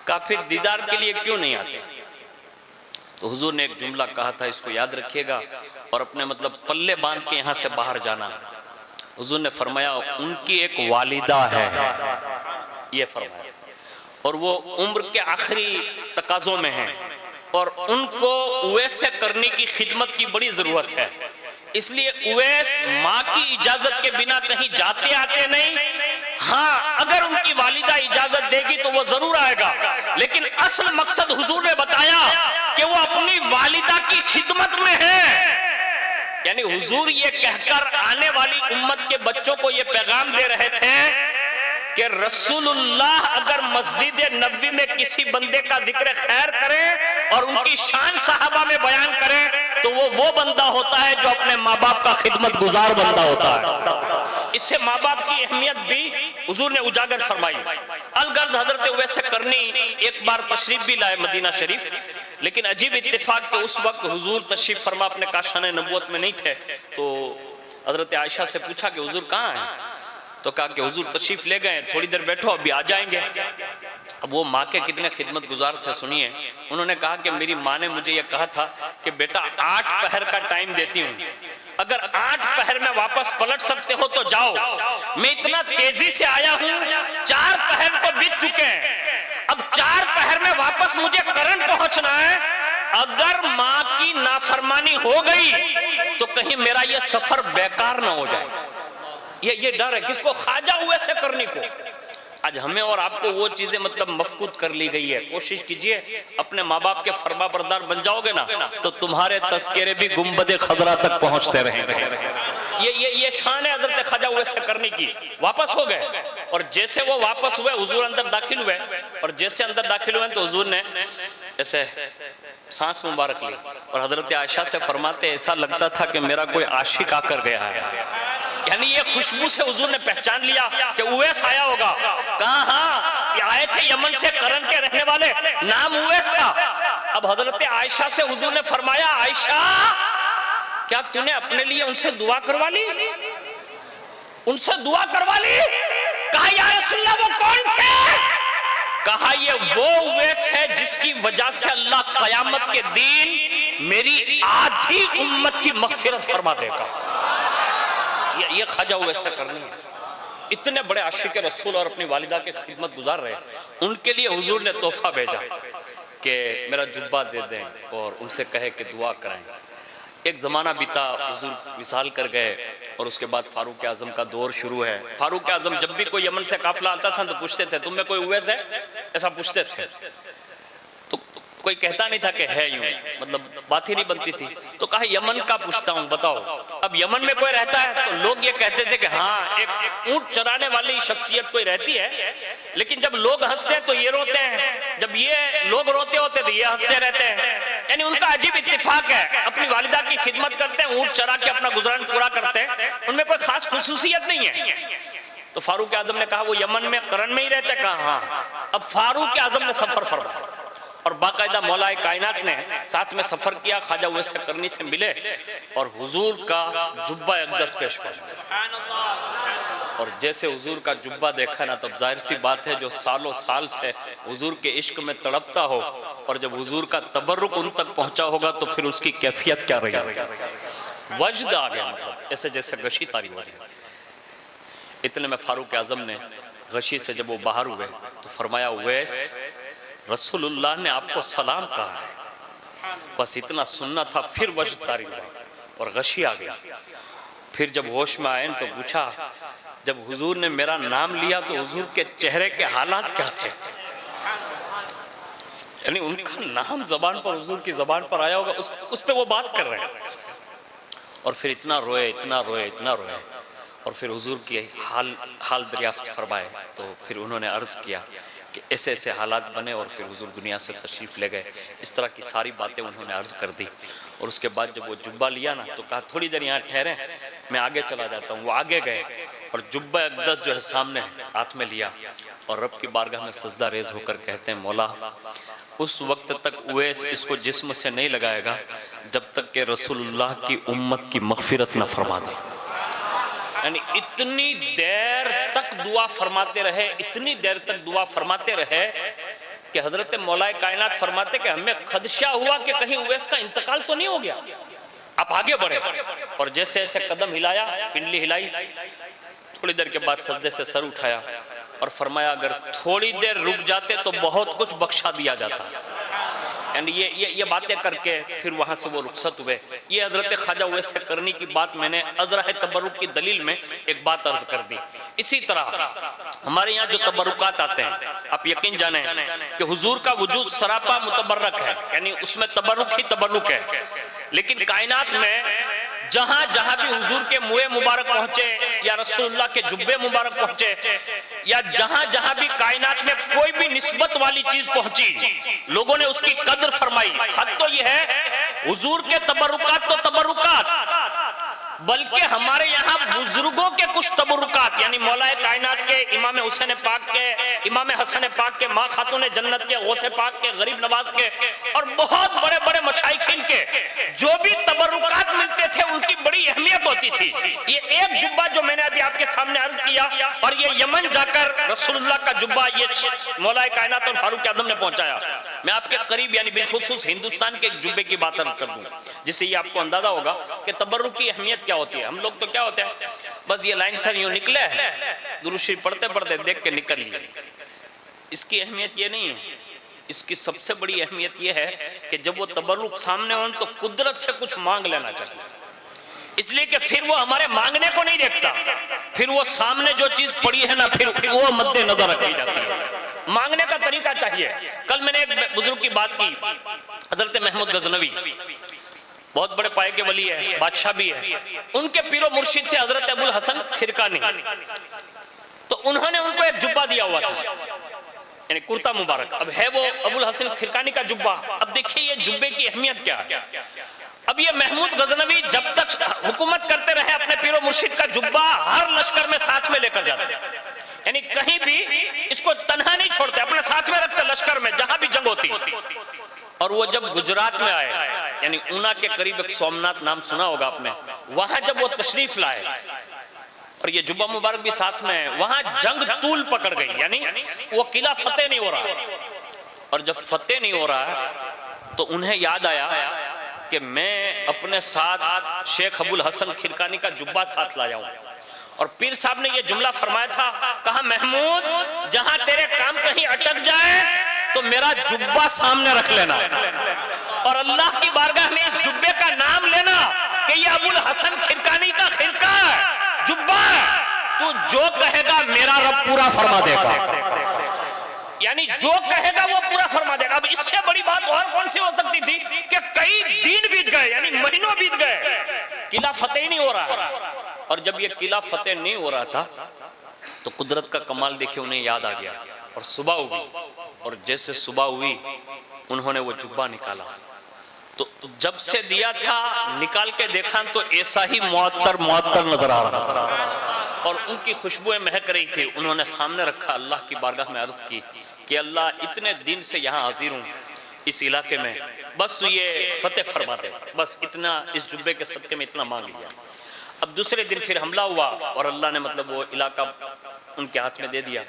काफिर दीदार के लिए क्यों नहीं आते? तो हुजूर ने एक जुमला कहा था, इसको याद रखिएगा और अपने मतलब पल्ले बांध के यहाँ से बाहर जाना। हुजूर ने फरमाया उनकी एक वालिदा है, ये फरमाया, और वो उम्र के आखिरी तकाजों में है, और उनको उवैस करने की खिदमत की बड़ी जरूरत है। इसलिए उवैस माँ की इजाजत के बिना कहीं जाते आते नहीं। हाँ, अगर उनकी वालिदा इजाजत देगी तो वो जरूर आएगा, लेकिन असल मकसद हुजूर ने बताया कि वो अपनी वालिदा की खिदमत में है। यानी हुजूर ये कहकर आने वाली उम्मत के बच्चों को ये पैगाम दे रहे थे कि रसूलुल्लाह अगर मस्जिद नबवी में किसी बंदे का जिक्र खैर करे और उनकी शान सहाबा में बयान करे तो वो बंदा होता है जो अपने माँ बाप का खिदमत गुजार बंदा होता है। इससे माँ बाप की अहमियत भी हुजूर ने उजागर फरमाई। अलगर्ज हजरत उवैस करनी एक बार तशरीफ भी लाए मदीना शरीफ, लेकिन अजीब इत्तेफाक के उस वक्त हुजूर तशरीफ फरमा अपने काशाने नबूवत में नहीं थे। तो हजरत आयशा से पूछा कि हुजूर कहाँ हैं? तो कहा कि हुजूर तशरीफ ले गए, थोड़ी देर बैठो अभी आ जाएंगे। अब वो माँ के कितने खिदमत गुजार थे सुनिए। उन्होंने कहा कि मेरी माँ ने मुझे ये कहा था कि बेटा 8 पहर का टाइम देती हूँ, अगर 8 पहर में वापस पलट सकते हो तो जाओ। मैं इतना तेजी से आया हूँ, 4 पहर तो बीत चुके हैं, अब 4 पहर में वापस मुझे करन पहुंचना है। अगर माँ की नाफरमानी हो गई तो कहीं मेरा ये सफर बेकार ना हो जाए, ये डर है। किसको? ख्वाजा उवैस करनी को। आज हमें और आपको वो चीजें मतलब मफकूद कर ली गई है। कोशिश कीजिए अपने माँ बाप के फरमा बरदार बन जाओगे ना तो तुम्हारे तस्करे भी गुंबद खजरा तक पहुंचते रहेंगे। ये शान है हजरत ख्वाजा उवैस करनी की। वापस हो गए, और जैसे वो वापस हुए हुजूर अंदर दाखिल हुए, और जैसे अंदर दाखिल हुए तो हुजूर ने ऐसे सांस मुबारक ली, और हजरत आयशा से फरमाते ऐसा लगता था कि मेरा कोई आशिक आकर गया है। यानी ये खुशबू से हुजूर ने पहचान लिया कि उवैस आया होगा। कहा हाँ, ये आए थे यमन से, करन के रहने वाले, नाम उवैस था। अब हजरत आयशा से हुजूर ने फरमाया, आयशा क्या तूने अपने लिए उनसे दुआ करवा ली? उनसे दुआ करवा ली? कहा या रसूलल्लाह वो कौन थे? कहा ये वो उवैस है जिसकी वजह से अल्लाह कयामत के दिन मेरी आधी उम्मत की मगफिरत फरमा देगा। ये ख्वाजा उवैस करनी है। इतने बड़े आशिक रसूल और अपनी वालिदा के खिदमत गुजार रहे, उनके लिए हुजूर ने तोहफा भेजा कि मेरा जुब्बा दे दें और उनसे कहे कि दुआ कराएं। एक ज़माना बीता, हुजूर विसाल कर गए और उसके बाद फारूक आज़म का दौर शुरू है। फारूक आज़म जब भी कोई यमन से काफिला आता था तो पूछते थे तुम में कोई उवैस है, ऐसा पूछते थे। तो कोई कहता नहीं था कि है यूं, मतलब बात ही नहीं बनती थी। तो कहा यमन का पूछता हूं, बताओ। अब यमन में कोई रहता है तो लोग ये कहते थे कि हाँ एक ऊंट चराने वाली शख्सियत कोई रहती है, लेकिन जब लोग हंसते हैं तो ये रोते हैं, जब ये लोग रोते होते तो ये हंसते रहते हैं। यानी उनका अजीब इत्तेफाक है, अपनी वालिदा की खिदमत करते हैं, ऊंट चरा के अपना गुजरान पूरा करते हैं, उनमें कोई खास खुसूसियत नहीं है। तो फारूक आजम ने कहा वो यमन में करन में ही रहते? कहा हाँ। अब फारूक आजम ने सफर फरमाया और बाकायदा मौलाए कायनात ने साथ में सफर किया, ख्वाजा उवैस करनी से मिले और हुजूर का जुब्बा अक़दस पेश फरमाया। और जैसे हुजूर का जुब्बा देखा ना, तो जाहिर सी बात है जो सालों साल से हुजूर के इश्क में तड़पता हो और जब हुजूर का तबर्रुक उन तक पहुंचा होगा तो फिर उसकी कैफियत क्या रही, वजद आ गया, मतलब ऐसे जैसे गशी तारी हो रही। इतने में फारूक आजम ने गशी से जब वो बाहर हुए तो फरमाया उवैस, रसूलुल्लाह ने आपको सलाम कहा है, बस इतना सुनना था। फिर वजद तारी हुआ और गशी आ गया। फिर जब होश में आए तो पूछा, जब हुजूर ने मेरा नाम लिया तो हुजूर के चेहरे के हालात क्या थे? यानी उनका नाम जबान पर, हुजूर की जबान पर आया होगा, उस पे वो बात कर रहे हैं। और फिर इतना रोए, इतना रोए, इतना रोए और फिर हुजूर की हाल दरियाफ्त फरमाए। तो फिर उन्होंने अर्ज किया कि ऐसे ऐसे हालात बने और फिर हुजूर दुनिया से तशरीफ़ ले गए। इस तरह की सारी बातें उन्होंने अर्ज़ कर दी। और उसके बाद जब वो जुब्बा लिया ना तो कहा थोड़ी देर यहाँ ठहरे, मैं आगे चला जाता हूँ। वो आगे गए और जुब्बा अक़दस जो है सामने हाथ में लिया और रब की बारगाह में सजदा रेज होकर कहते हैं, मौला उस वक्त तक उवैस इसको जिस्म से नहीं लगाएगा जब तक कि रसूलुल्लाह की उम्मत की मग़फ़िरत न फरमा दे। यानी इतनी देर तक दुआ फरमाते रहे, इतनी देर तक दुआ फरमाते रहे कि हजरत मौलाए कायनात फरमाते कि हमें खदशा हुआ कि कहीं उवैस का इंतकाल तो नहीं हो गया। आप आगे बढ़े और जैसे ऐसे कदम हिलाया, पिंडली हिलाई, थोड़ी देर के बाद सजदे से सर उठाया और फरमाया अगर थोड़ी देर रुक जाते तो बहुत कुछ बख्शा दिया जाता। यानी ये बातें करके फिर वहां से वो रुखसत हुए। ये हजरत ख्वाजा उवैस करनी की बात मैंने अज़राह तबरुक की दलील में एक बात अर्ज कर दी। इसी तरह हमारे यहाँ जो तबरुकात आते हैं, आप यकीन जाने कि हुजूर का वजूद सरापा मुतबर्रक है, यानी उसमें तबरुक ही तबरुक है। लेकिन कायनात में जहां जहां भी हुजूर के मुए मुबारक पहुंचे या रसूलुल्लाह के जुब्बे मुबारक पहुंचे या जहां जहां भी कायनात में कोई भी निस्बत वाली चीज पहुंची, लोगों ने उसकी कद्र फरमाई। हद तो यह है हुजूर के तबरुकात तो तबरुकात, बल्कि हमारे यहाँ बुजुर्गों के कुछ तबरुकात, यानी मौलाए कायनात के, इमाम हुसैन पाक के, इमाम हसन पाक के, माँ खातून जन्नत के, गौसे पाक के, गरीब नवाज के और बहुत बड़े बड़े मशाइखिन के जो भी तबरुकात मिलते थे उनकी बड़ी अहमियत होती थी। ये एक जुब्बा जो मैंने अभी आपके सामने अर्ज किया और ये यमन जाकर रसूलुल्लाह का जुब्बा ये मौलाए कायनात और फारूक आज़म ने पहुंचाया। मैं आपके करीब यानी बिलखुसूस हिंदुस्तान के जुब्बे की बात अर्ज कर दूं, जिससे ये आपको अंदाजा होगा कि तबर्रुक की अहमियत क्या होती है। हम लोग तो क्या होते हैं, बस ये लाइन सर यूं निकले, दुरूद शरीफ पढ़ते पढ़ते देख के निकल लिए। इसकी अहमियत ये नहीं है, इसकी सबसे बड़ी अहमियत ये है कि जब वो तबर्रुक सामने हो तो कुदरत से कुछ मांग लेना चाहिए, इसलिए कि फिर वो हमारे मांगने को नहीं देखता, फिर वो सामने जो चीज पड़ी है ना फिर वो मद्दे नजर रखी जाती है। मांगने का तरीका चाहिए। कल मैंने एक बुजुर्ग की बात की, हजरत महमूद गजनवी, बहुत बड़े पाए के वली है, बादशाह भी है। उनके पीरो मुर्शिद थे हजरत अबुल हसन खिरकानी, तो उन्होंने उनको एक जुब्बा दिया हुआ था, यानी कुर्ता मुबारक। अब है वो अबुल हसन खिरकानी का जुब्बा। अब देखिए ये जुब्बे की अहमियत क्या है। अब ये महमूद गजनवी जब तक हुकूमत करते रहे अपने पीरो मुर्शिद का जुब्बा हर लश्कर में साथ में लेकर जाते, यानी कहीं भी इसको तन्हा नहीं छोड़ते, अपने साथ में रखते लश्कर में जहां भी जंग होती। और वो जब गुजरात में आए, यानी ऊना के करीब एक सोमनाथ नाम सुना होगा आपने, वहां जब वो तशरीफ लाए और ये जुब्बा मुबारक भी साथ में है, वहां जंग तूल पकड़ गई, यानी वो किला फतेह नहीं हो रहा। और जब फतेह नहीं हो रहा तो उन्हें याद आया कि मैं अपने साथ शेख अबुल हसन खिरकानी का जुब्बा साथ लाया हूं। और पीर साहब ने यह जुमला फरमाया था, कहा महमूद जहां तेरे काम कहीं अटक जाए तो मेरा जुब्बा सामने रख लेना और अल्लाह की बारगाह में इस जुब्बे का नाम लेना कि यह अबुल हसन खिरकानी का खिरका है, जुब्बा है, तू जो कहेगा मेरा रब पूरा फरमा देगा, यानी जो कहेगा वो पूरा फरमा देगा। अब इससे बड़ी बात और कौन सी हो सकती थी कि कई दिन बीत गए, यानी महीनों बीत गए, किला फतेह ही नहीं हो रहा। और जब ये किला फतेह नहीं हो रहा था तो कुदरत का कमाल देखे उन्हें याद आ गया और सुबह हुई, और जैसे सुबह हुई उन्होंने वो जुब्बा निकाला। तो जब से दिया था निकाल के देखा तो ऐसा ही मुअत्तर नजर आ रहा था और उनकी खुशबुएं महक रही थी। उन्होंने सामने रखा, अल्लाह की बारगाह में अर्ज की कि अल्लाह इतने दिन से यहाँ हाजिर हूँ इस इलाके में, बस तू ये फतेह फरमा दे, बस इतना इस जुब्बे के सदके में इतना मांग लिया। अब दूसरे दिन फिर हमला हुआ और अल्लाह ने मतलब वो इलाका उनके हाथ में दे दिया।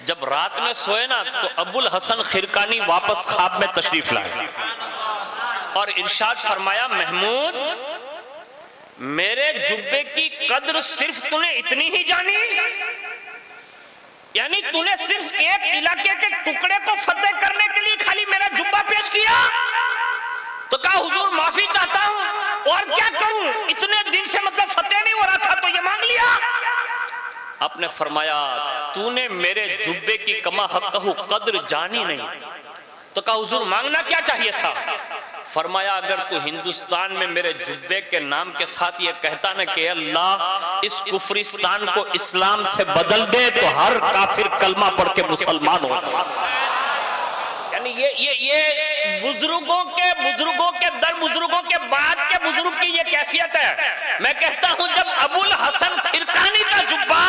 जब रात में सोए ना तो अबुल हसन खिरकानी वापस ख्वाब में तशरीफ लाए और इरशाद फरमाया, महमूद मेरे जुब्बे की कद्र सिर्फ तूने इतनी ही जानी, यानी तूने सिर्फ एक इलाके के टुकड़े को फतेह करने के लिए खाली मेरा जुब्बा पेश किया? तो कहा हुजूर माफी चाहता हूं और क्या करूं, इतने दिन से मतलब फतेह नहीं हो रहा था तो ये मांग लिया। आपने फरमाया तूने मेरे जुब्बे की कमा हक़्क़हु कद्र जानी नहीं। तो कहा हुजूर मांगना क्या चाहिए था? फरमाया अगर तू हिंदुस्तान में मेरे जुब्बे के नाम के साथ ये कहता ना कि अल्लाह इस कुफरिस्तान को इस्लाम से बदल दे तो हर काफिर कलमा पढ़ के मुसलमान हो जाए। यानी ये बुजुर्गों के दर बुजुर्गों के बाद के बुजुर्ग की ये कैफियत है। मैं कहता हूं जब अबुल हसन खिरकानी का जुब्बा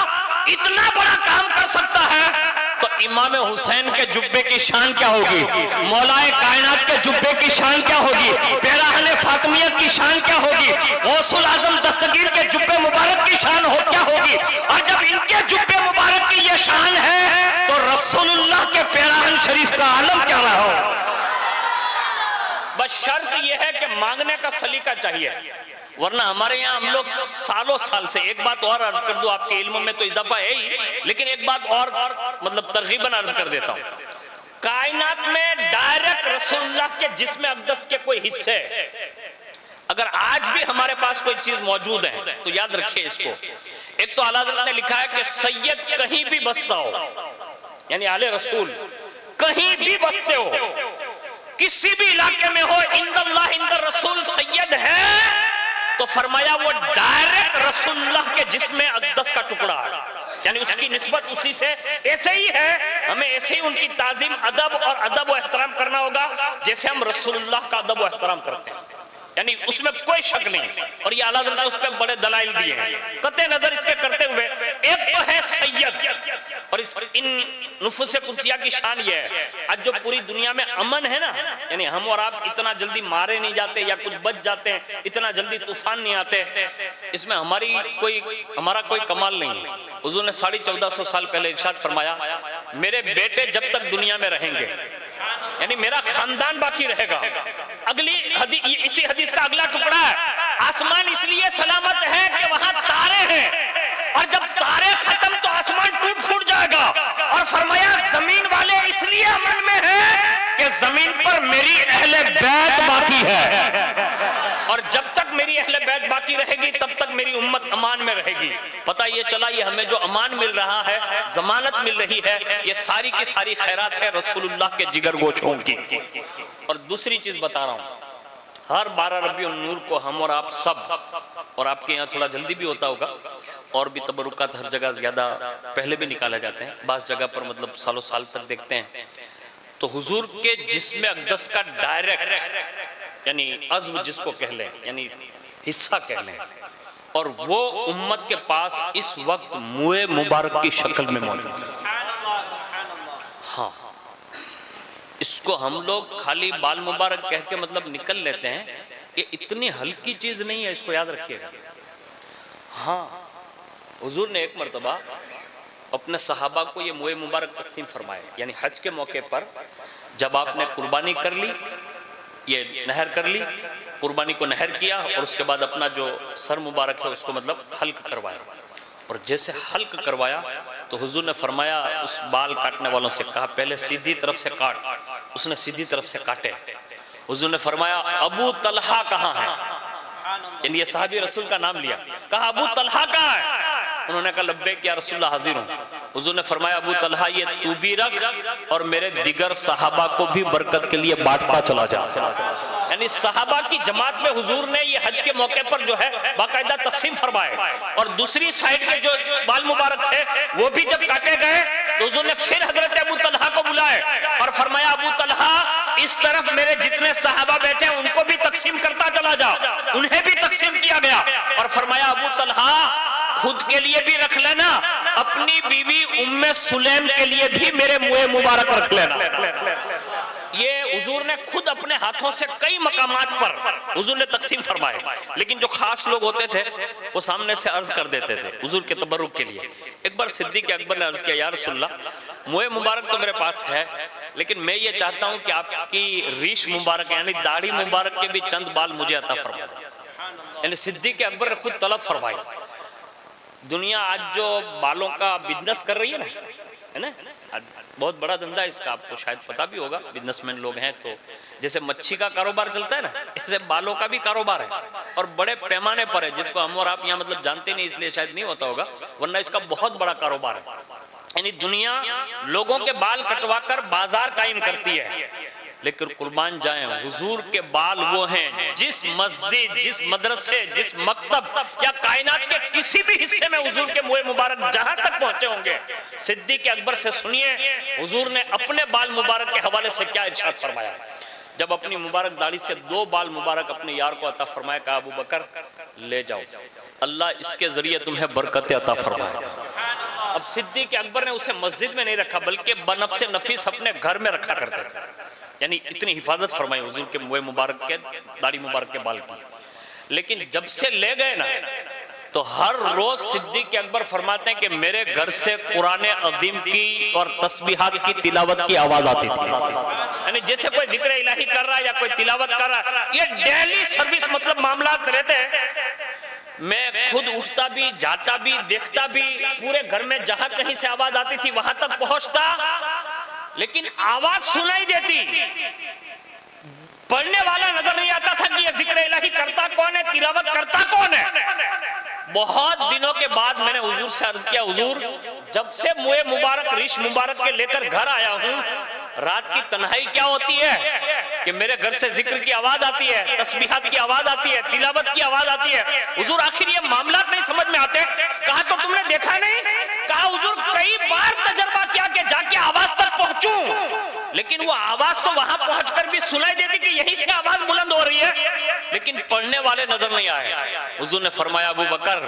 इतना बड़ा काम कर सकता है तो इमाम हुसैन के जुब्बे की शान क्या होगी, मौलाए कायनात के जुब्बे की शान क्या होगी, पेराहने फातिमियत की शान क्या होगी, गौसुल आजम दस्तगीर के जुब्बे मुबारक की शान हो क्या होगी। और जब इनके जुब्बे मुबारक की ये शान है तो रसूलुल्लाह के पेराहन शरीफ का आलम क्या रहा हो। बस शर्त यह है कि मांगने का सलीका चाहिए, वरना हमारे यहाँ हम लोग सालों साल से, एक बात और अर्ज कर दूं, आपके इल्म में तो इजाफा है ही, लेकिन एक बात और मतलब तरगीबन अर्ज कर देता हूं, कायनात में डायरेक्ट रसूलुल्लाह के जिस्म अक़दस के कोई हिस्से अगर आज भी हमारे पास कोई चीज मौजूद है तो याद रखिए इसको। एक तो आला हज़रत ने लिखा है कि सैयद कहीं भी बसता हो, यानी आले रसूल कहीं भी बसते हो, किसी भी इलाके में हो, इंदल्लाह इंदर रसूल सैयद है तो फरमाया वो डायरेक्ट रसूलुल्लाह के जिस्म अक़दस का टुकड़ा है, यानी उसकी निस्बत उसी से ऐसे ही है। हमें ऐसे ही उनकी ताजीम अदब और अदब व एहतराम करना होगा जैसे हम रसूलुल्लाह का अदब व एहतराम करते हैं, यानी उसमें कोई शक नहीं। और ये आला हज़रत ने उस पर बड़े दलाइल दिए हैं कतई नजर इसके करते हुए। एक तो है सैयद, और इन नुफूस कुदसिया की शान ये है, आज जो पूरी दुनिया में अमन है ना, यानी हम और आप इतना जल्दी मारे नहीं जाते या कुछ बच जाते हैं, इतना जल्दी तूफान नहीं आते, इसमें हमारा कोई कमाल नहीं है। हुजूर ने 1450 साल पहले इरशाद फरमाया, मेरे बेटे जब तक दुनिया में रहेंगे, यानी मेरा खानदान बाकी रहेगा। इसी हदीस का अगला टुकड़ा है, आसमान इसलिए सलामत है कि वहां तारे हैं, और जब तारे खत्म तो आसमान टूट फूट जाएगा। और फरमाया जमीन वाले इसलिए अमन में हैं कि जमीन पर मेरी अहले बैत बाकी है, और जब तक मेरी अहले बैत बाकी रहेगी तब तक मेरी उम्मत अमान में रहेगी। पता ये चला ये हमें जो अमान मिल रहा है, जमानत मिल रही है, ये सारी की सारी खैरात है रसूलुल्लाह के जिगर गोशों की। और दूसरी चीज बता रहा हूं, हर 12 रबीउन नूर को हम और आप सब, और आपके यहाँ थोड़ा जल्दी भी होता होगा, और भी तबरुकात हर जगह ज्यादा पहले भी निकाले जाते हैं, बास जगह पर मतलब सालों साल तक देखते हैं, तो हुजूर के जिस्म अक़दस का डायरेक्ट यानी अज़्व जिसको कह लें, यानी हिस्सा कह लें, और वो उम्मत के पास इस वक्त मुए मुबारक की शक्ल में मौजूद है। हाँ, इसको हम लोग खाली बाल मुबारक कह के मतलब निकल लेते हैं, ये इतनी हल्की चीज नहीं है, इसको याद रखिएगा। हाँ, हुजूर ने एक मर्तबा अपने सहाबा को ये मुए मुबारक तकसीम फरमाए, यानी हज के मौके पर जब आपने कुर्बानी कर ली, ये नहर कर ली, कुर्बानी को नहर किया, और उसके बाद अपना जो सर मुबारक है उसको मतलब हल्क करवाया, और जैसे हल्क करवाया तो हुजूर ने फरमाया, उस बाल काटने वालों से कहा पहले सीधी तरफ से काट। उसने सीधी तरफ से काटे। हुजूर ने फरमाया अबू तलहा कहाँ है, यानी ये साहबी रसूल का नाम लिया, कहा अबू तलहा कहाँ है। उन्होंने कहा लब्बैक या रसूलल्लाह, हाजिर हूँ। हुजूर ने फरमाया अबू तलहा ये तू भी रख और मेरे दिगर सहाबा को भी बरकत के लिए बांटता चला जा। यानी सहाबा की जमात में हुजूर ने ये हज के मौके पर जो है बाकायदा तकसीम फरमाए, और दूसरी साइड के जो बाल मुबारक थे वो भी जब काटे गए तो हुजूर ने फिर हजरत अबू तलहा को बुलाए और फरमाया अबू तलहा इस तरफ मेरे जितने सहाबा बैठे उनको भी तकसीम करता चला जा। उन्हें भी तकसीम किया गया और फरमाया अबू तलहा खुद के लिए भी रख लेना, अपनी बीवी उम्मे सुलैम के लिए भी मेरे मुए मुबारक रख लेना। ये हुजूर ने खुद अपने हाथों से कई मकामात पर हुजूर ने तकसीम फरमाए, लेकिन जो खास लोग होते थे वो सामने से अर्ज कर देते थे हुजूर के तबरुक के लिए। एक बार सिद्दीक़ अकबर ने अर्ज किया, या रसूलल्लाह मुए मुबारक तो मेरे पास है, लेकिन मैं ये चाहता हूँ कि आपकी रीश मुबारक यानी दाढ़ी मुबारक के भी चंद बाल मुझे अता फरमा दें। यानी सिद्दीक़ अकबर ने खुद तलब फरमाई। दुनिया आज जो बालों का बिजनेस कर रही है ना, बहुत बड़ा धंधा है इसका, आपको शायद पता भी होगा, बिजनेसमैन लोग हैं तो जैसे मच्छी का कारोबार चलता है ना, ऐसे बालों का भी कारोबार है, और बड़े पैमाने पर है, जिसको हम और आप यहाँ मतलब जानते नहीं इसलिए शायद नहीं होता होगा, वरना इसका बहुत बड़ा कारोबार है। यानी दुनिया लोगों के बाल कटवाकर बाजार कायम करती है, लेकिन कुर्बान जाएं हुजूर के बाल वो हैं जिस मस्जिद, जिस मदरसे, जिस मकतब या कायनात के किसी भी हिस्से में हुजूर के मुए मुबारक जहां तक पहुंचे होंगे, सिद्दीक़ अकबर से सुनिए हुजूर ने अपने बाल मुबारक के हवाले से क्या इरशाद फरमाया। जब अपनी मुबारक दाढ़ी से 2 बाल मुबारक अपने यार को अता फरमाया, कहा अबू बकर ले जाओ, अल्लाह इसके जरिए तुम्हें बरकत अता फरमाएगा। अब सिद्दीक़ अकबर ने उसे मस्जिद में नहीं रखा, बल्कि बनफ्से नफीस अपने घर में रखा करते थे, यानी इतनी हिफाजत फरमाई हुजूर के मुए मुबारक के दाढ़ी मुबारक के बाल की। लेकिन जब से ले गए ना, तो हर रोज सिद्दीक़ अकबर फरमाते हैं कि मेरे घर से कुरान अज़ीम की और तस्बीहात की तिलावत की आवाज आती थी, यानी जैसे कोई जिक्र इलाही कर रहा है या कोई तिलावत कर रहा है, ये डेली सर्विस मतलब मामला रहते हैं। मैं खुद उठता भी, जाता भी, देखता भी, पूरे घर में जहां कहीं से आवाज आती थी वहां तक पहुंचता, लेकिन आवाज सुनाई देती, पढ़ने वाला नजर नहीं आता था कि ये जिक्र इलाही करता कौन है, तिलावत करता कौन है। बहुत दिनों के बाद मैंने हुजूर से अर्ज किया, हुजूर जब से मुए मुबारक रीश मुबारक के लेकर घर आया हूं, रात की तन्हाई क्या होती है कि मेरे घर से जिक्र की आवाज आती है, तस्बीहात की आवाज आती है, तिलावत की आवाज आती है। हुजूर आखिर ये मामला नहीं समझ में आते। कहा तो तुमने देखा नहीं? कहा हुजूर कई बार तजर्बा किया कि जाके आवाज तक पहुंचूं, लेकिन वो आवाज तो वहां पहुंचकर भी सुनाई देती कि यहीं से आवाज बुलंद हो रही है, लेकिन पढ़ने वाले नजर नहीं आए। हुजूर ने फरमाया अबू बकर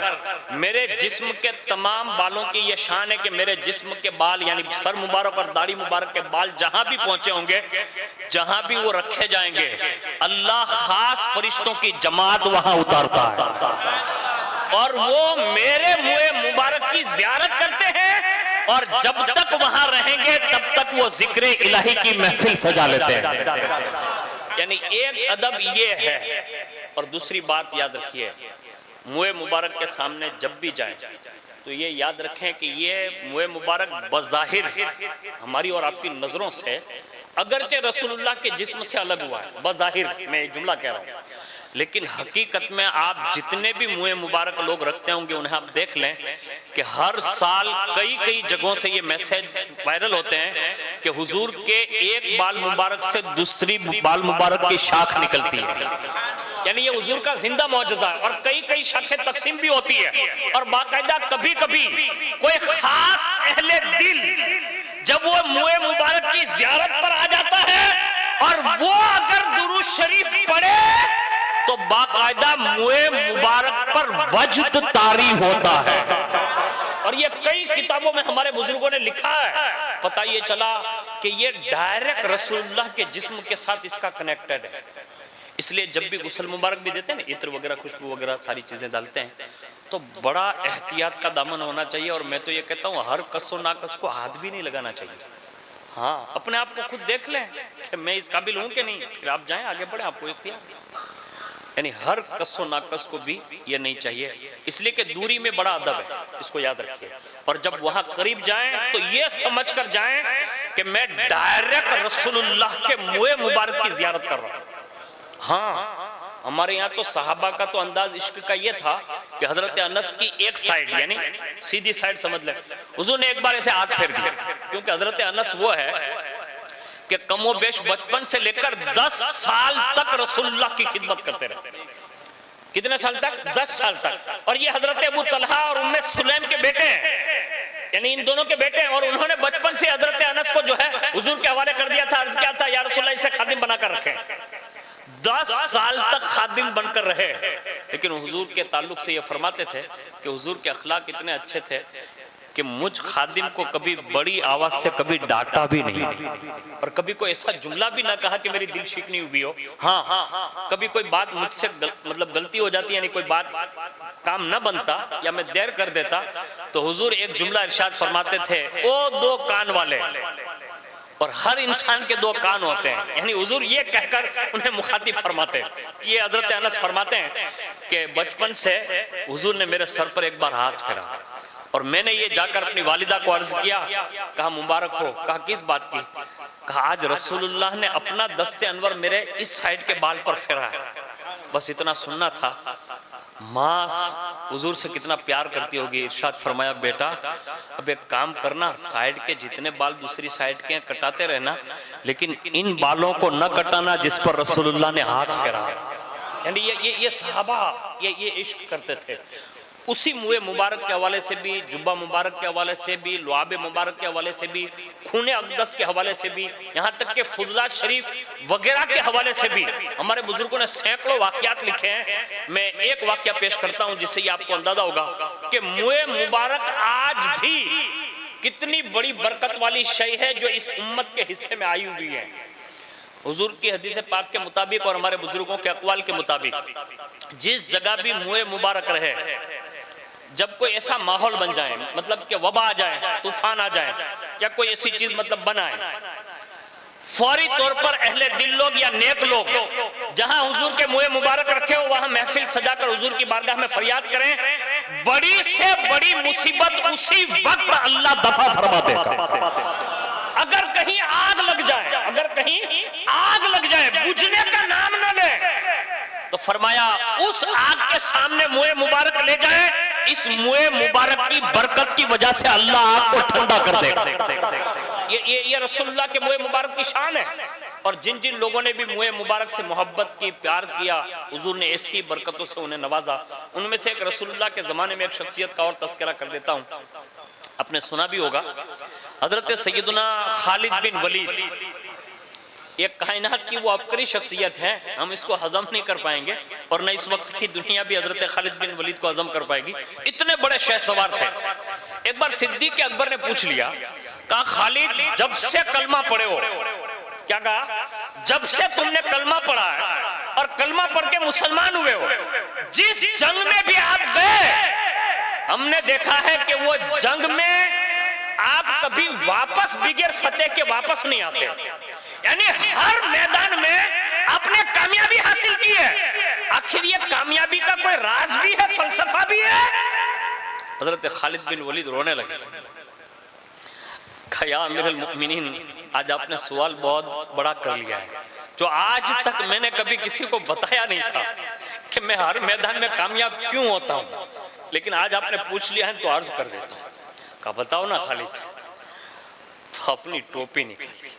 मेरे जिस्म के तमाम बालों की ये शान है कि मेरे जिस्म के बाल यानी सर मुबारक और दाढ़ी मुबारक के बाल जहां भी पहुंचे होंगे, जहां भी वो रखे जाएंगे, अल्लाह खास फरिश्तों की जमात वहां उतारता है और वो मेरे मुए मुबारक की ज़ियारत करते हैं, और जब तक वहां रहेंगे तब तक वो जिक्र इलाही की महफिल सजा लेते हैं। यानी एक अदब ये है। और दूसरी बात याद रखिए, मुए मुबारक के सामने जब भी जाएं तो ये याद रखें कि ये मुए मुबारक बज़ाहिर हमारी और आपकी नजरों से अगरचे रसूलुल्लाह के जिस्म से अलग हुआ है, बज़ाहिर मैं जुमला कह रहा हूँ, लेकिन हकीकत में आप जितने भी मुए मुबारक लोग रखते होंगे उन्हें आप देख लें कि हर साल कई कई जगहों से ये मैसेज वायरल होते हैं कि हुजूर के एक बाल मुबारक से दूसरी बाल मुबारक की शाख निकलती है, यानी ये हुजूर का जिंदा मौजज़ा है। और कई कई शाखें तकसीम भी होती है, और बाकायदा कभी कभी कोई खास अहले दिल जब वो मुए मुबारक की ज़ियारत पर आ जाता है और वो अगर दुरूद दुरूद शरीफ पढ़े तो बाकायदा मुए मुबारक पर वजद तारी होता है। और ये कई किताबों में हमारे बुजुर्गों ने लिखा है। पता ये चला कि ये डायरेक्ट रसूलुल्लाह के जिस्म के साथ इसका कनेक्टेड है। इसलिए जब भी गुस्ल मुबारक भी देते हैं ना, इत्र वगैरह खुशबू वगैरह सारी चीजें डालते हैं, तो बड़ा एहतियात का दामन होना चाहिए। और मैं तो ये कहता हूँ हर कस और नाकस को हाथ भी नहीं लगाना चाहिए। हाँ, अपने आप को खुद देख लें कि मैं इस काबिल हूँ कि नहीं, फिर आप जाएं आगे बढ़े, आपको इख्तियार। यानी हर कसो नाकस को भी ये नहीं चाहिए, इसलिए कि दूरी में बड़ा अदब है, इसको याद रखिए। और जब वहां करीब जाएं तो ये समझ कर जाएं कि मैं डायरेक्ट रसूलुल्लाह के मुए मुबारक की जियारत कर रहा हूं। हाँ, हमारे यहाँ तो सहाबा का तो अंदाज इश्क का ये था कि हजरत अनस की एक साइड यानी सीधी साइड समझ लें, हुजूर ने एक बार ऐसे हाथ फेर दिया। क्योंकि हजरत अनस वो है कि कमोबेश बचपन से लेकर 10 साल तक रसूलुल्लाह की खिदमत करते रहे। कितने साल तक? 10 साल तक। और ये हजरत अबू तलहा और उम्मे सुलैम के बेटे हैं, यानी इन दोनों के बेटे हैं। और उन्होंने बचपन से हजरत अनस को जो है हुजूर के हवाले कर दिया था। अर्ज किया था, या रसूलुल्लाह इसे खादिम बनाकर रखें। 10 साल तक खादिम बनकर रहे। लेकिन हुजूर के ताल्लुक से ये फरमाते थे कि हुजूर के अखलाक इतने अच्छे थे कि मुझ खादिम को कभी बड़ी आवाज से कभी डांटा भी नहीं, और कभी कोई ऐसा जुमला भी ना कहा कि मेरी दिल शिकनी हुई हो। हाँ, कभी कोई बात मुझसे मतलब गलती हो जाती, यानी कोई बात काम न बनता या मैं देर कर देता, तो हुजूर एक जुमला इरशाद फरमाते थे, ओ दो कान वाले। और हर इंसान के 2 कान होते हैं, यानी हुजूर ये कहकर उन्हें मुखातिब फरमाते हैं। ये हजरत अनस फरमाते हैं कि बचपन से हुजूर ने मेरे सर पर एक बार हाथ फेरा, और मैंने ये जाकर अपनी वालिदा को अर्ज किया, कहा मुबारक हो। कहा किस बात की? कहा आज रसूलुल्लाह ने अपना दस्ते अनवर मेरे इस साइड के बाल पर फेरा है। बस इतना सुनना था। माँ हुजूर से कितना प्यार करती होगी। इरशाद फरमाया, बेटा अब एक काम करना, साइड के जितने बाल दूसरी साइड के कटाते रहना, लेकिन इन बालों को न कटाना जिस पर रसूलुल्लाह ने हाथ फेरा। यानी ये सहाबा ये इश्क करते थे। उसी मुए मुबारक के हवाले से भी, जुब्बा मुबारक के हवाले से भी, लुआब मुबारक के हवाले से भी, खून अक़दस के हवाले से भी, यहाँ तक के फुज़ला शरीफ वगैरह के हवाले से भी हमारे बुजुर्गों ने सैकड़ों वाक़यात लिखे हैं। मैं एक वाक़या पेश करता हूँ जिससे ये आपको अंदाजा होगा कि मुए मुबारक आज भी कितनी बड़ी बरकत वाली शय है जो इस उम्मत के हिस्से में आई हुई है। हुजूर की हदीस पाक के मुताबिक और हमारे बुजुर्गों के अक़वाल के मुताबिक जिस जगह भी मुए मुबारक रहे, जब कोई ऐसा माहौल बन जाए, मतलब कि वबा आ जाए, तूफान आ जाए, या कोई ऐसी चीज मतलब बनाए, फौरी तौर पर अहले दिल लोग या नेक लोग जहां हुजूर के मुए मुबारक रखे हो वहां महफिल सजाकर हुजूर की बारगाह में फरियाद करें, बड़ी से बड़ी मुसीबत उसी वक्त अल्लाह दफा फरमा देगा। अगर कहीं आग लग जाए, अगर कहीं आग लग जाए, बुझने का नाम न ले, तो फरमाया उस आग के सामने मुए मुबारक ले जाए, इस मुए मुबारक की बरकत की वजह से अल्लाह आग को ठंडा कर देगा। ये रसूलुल्लाह के मुए मुबारक की शान है। और जिन जिन लोगों ने भी मुए मुबारक से मोहब्बत की, प्यार किया, हुजूर ने ऐसी बरकतों से उन्हें नवाजा। उनमें से एक रसूलुल्लाह के जमाने में एक शख्सियत का और तस्करा कर देता हूँ, आपने सुना भी होगा, हजरत सैयदना खालिद बिन वलीद। एक कायनात की वो अबकरी शख्सियत है, हम इसको हजम नहीं कर पाएंगे, और न इस वक्त की दुनिया भी हजरत खालिद बिन वलीद को हजम कर पाएगी। इतने बड़े शहसवार थे। एक बार सिद्दीक के अकबर ने पूछ लिया, कहा खालिद जब से कलमा पढ़े हो, क्या कहा, जब से तुमने कलमा पढ़ा है और कलमा पढ़ के मुसलमान हुए हो, जिस जंग में भी आप गए, हमने देखा है कि वो जंग में आप कभी वापस बिगैर फतेह के वापस नहीं आते। यानी हर मैदान में आपने कामयाबी हासिल की है। आखिर ये कामयाबी का कोई राज भी है, फलसफा भी है? हजरत खालिद बिन वलीद रोने लगे। या अमीरुल मुमिनीन, आज आपने सवाल बहुत बड़ा कर लिया है, जो आज तक मैंने कभी किसी को बताया नहीं था कि मैं हर मैदान में कामयाब क्यों होता हूं, लेकिन आज आपने पूछ लिया है तो अर्ज कर देता हूं। कहा बताओ ना खालिद। तो अपनी टोपी निकाली,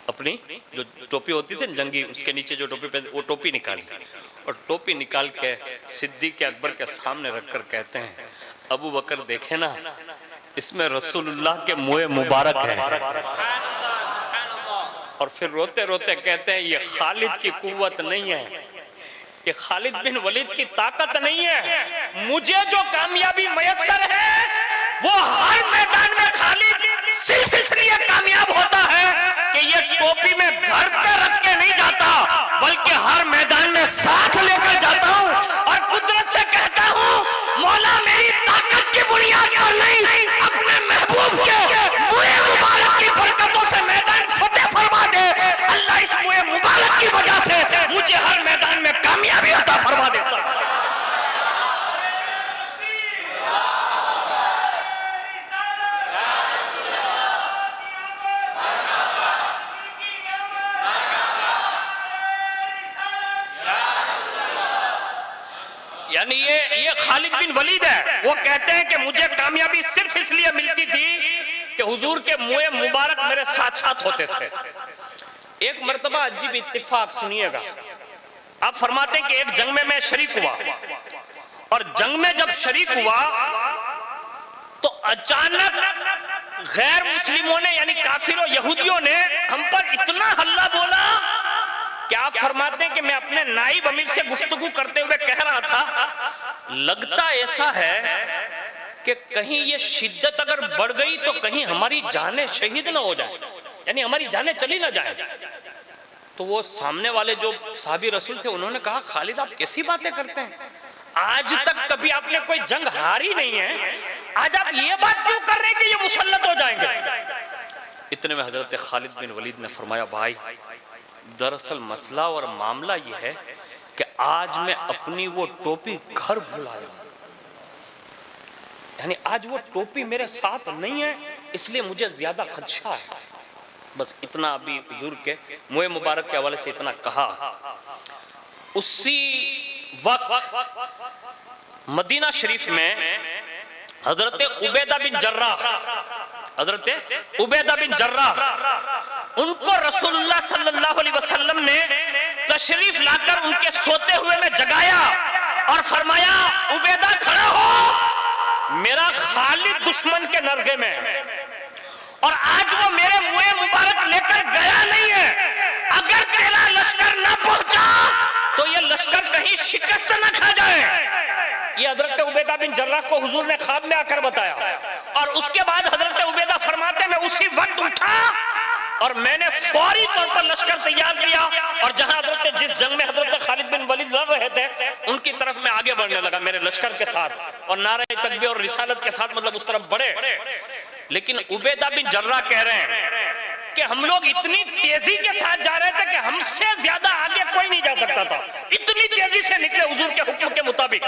अपनी जो टोपी होती थी जंगी, उसके नीचे जो टोपी पहनते वो टोपी निकाली, और टोपी निकाल के सिद्दीक के अकबर के सामने रखकर कहते हैं, अबू बकर देखे ना, इसमें रसूलुल्लाह के मुए मुबारक है। और फिर रोते रोते कहते हैं ये खालिद की कुव्वत नहीं है, ये खालिद बिन वलीद की ताकत नहीं है, मुझे जो कामयाबी मयस्सर है वो हर मैदान में खालिद सिर्फ इसलिए कामयाब होता है कि ये टोपी में घर पे रख के नहीं जाता, बल्कि हर मैदान में साथ लेकर जाता हूँ और कुदरत से कहता हूँ मौला मेरी ताकत की बुनियाद पर नहीं, अपने महबूब के मुए मुबारक की बरकतों से मैदान फतेह फरमा दे। अल्लाह इस मुए मुबारक की वजह से मुझे हर मैदान में कामयाबी अता फरमा देता है। यानी ये खालिद बिन वलीद है, वो कहते हैं कि मुझे कामयाबी सिर्फ इसलिए मिलती थी कि हुजूर के मुए मुबारक मेरे साथ साथ होते थे। एक मर्तबा अजीब इत्तिफाक सुनिएगा, आप फरमाते हैं कि एक जंग में मैं शरीक हुआ और जंग में जब शरीक हुआ तो अचानक गैर मुस्लिमों ने यानी काफिरों यहूदियों ने हम पर इतना हल्ला बोला कि आप फरमाते हैं कि मैं अपने नाइब अमीर से गुफ्तगू करते हुए कह रहा था लगता ऐसा है कि कहीं ये शिद्दत अगर बढ़ गई तो कहीं हमारी जानें शहीद ना हो जाए, यानी हमारी जानें चली ना जाए। तो वो सामने वाले जो साहबी रसूल थे उन्होंने कहा खालिद आप कैसी बातें करते हैं, आज तक कभी आपने कोई जंग हारी नहीं है, आज आप ये बात क्यों कर रहे हैं कि ये मुसल्लत हो जाएंगे। इतने में हजरत खालिद बिन वलीद ने फरमाया भाई दरअसल मसला और मामला यह है कि आज मैं अपनी वो टोपी घर भूल आया हूं, यानी आज वो टोपी मेरे साथ नहीं है, इसलिए मुझे ज्यादा खदशा है। बस इतना अभी हुजूर के मुए मुबारक के हवाले से इतना कहा। उसी वक्त मदीना शरीफ में हजरत उबैदा बिन जर्राह उनको रसूलुल्लाह सल्लल्लाहु अलैहि वसल्लम ने तशरीफ लाकर उनके सोते हुए में जगाया और फरमाया उबैदा खड़ा हो, मेरा खालिद दुश्मन के नरगे में और आज वो मेरे मुए मुबारक लेकर गया नहीं है, अगर तेरा लश्कर ना पहुंचा तो ये लश्कर कहीं शिकस्त न खा जाए। ये हजरत उबैदा बिन जर्राह को हुजूर ने ख्वाब में आकर बताया और उसके बाद हजरत उबैदा फरमाते मैं उसी वक्त उठा और मैंने फौरी तौर पर लश्कर तैयार किया और जहां हजरत जिस जंग में हजरत खालिद बिन वलीद लड़ रहे थे उनकी तरफ मैं आगे बढ़ने लगा मेरे लश्कर के साथ और नारे तकबीर और रिसालत के साथ, मतलब उस तरफ बढ़े। लेकिन उबैदा बिन जर्राह कह रहे हैं कि हम लोग इतनी तेजी के साथ जा रहे थे कि हमसे ज्यादा आगे कोई नहीं जा सकता था, इतनी तेजी से निकले हुजूर के हुक्म के मुताबिक।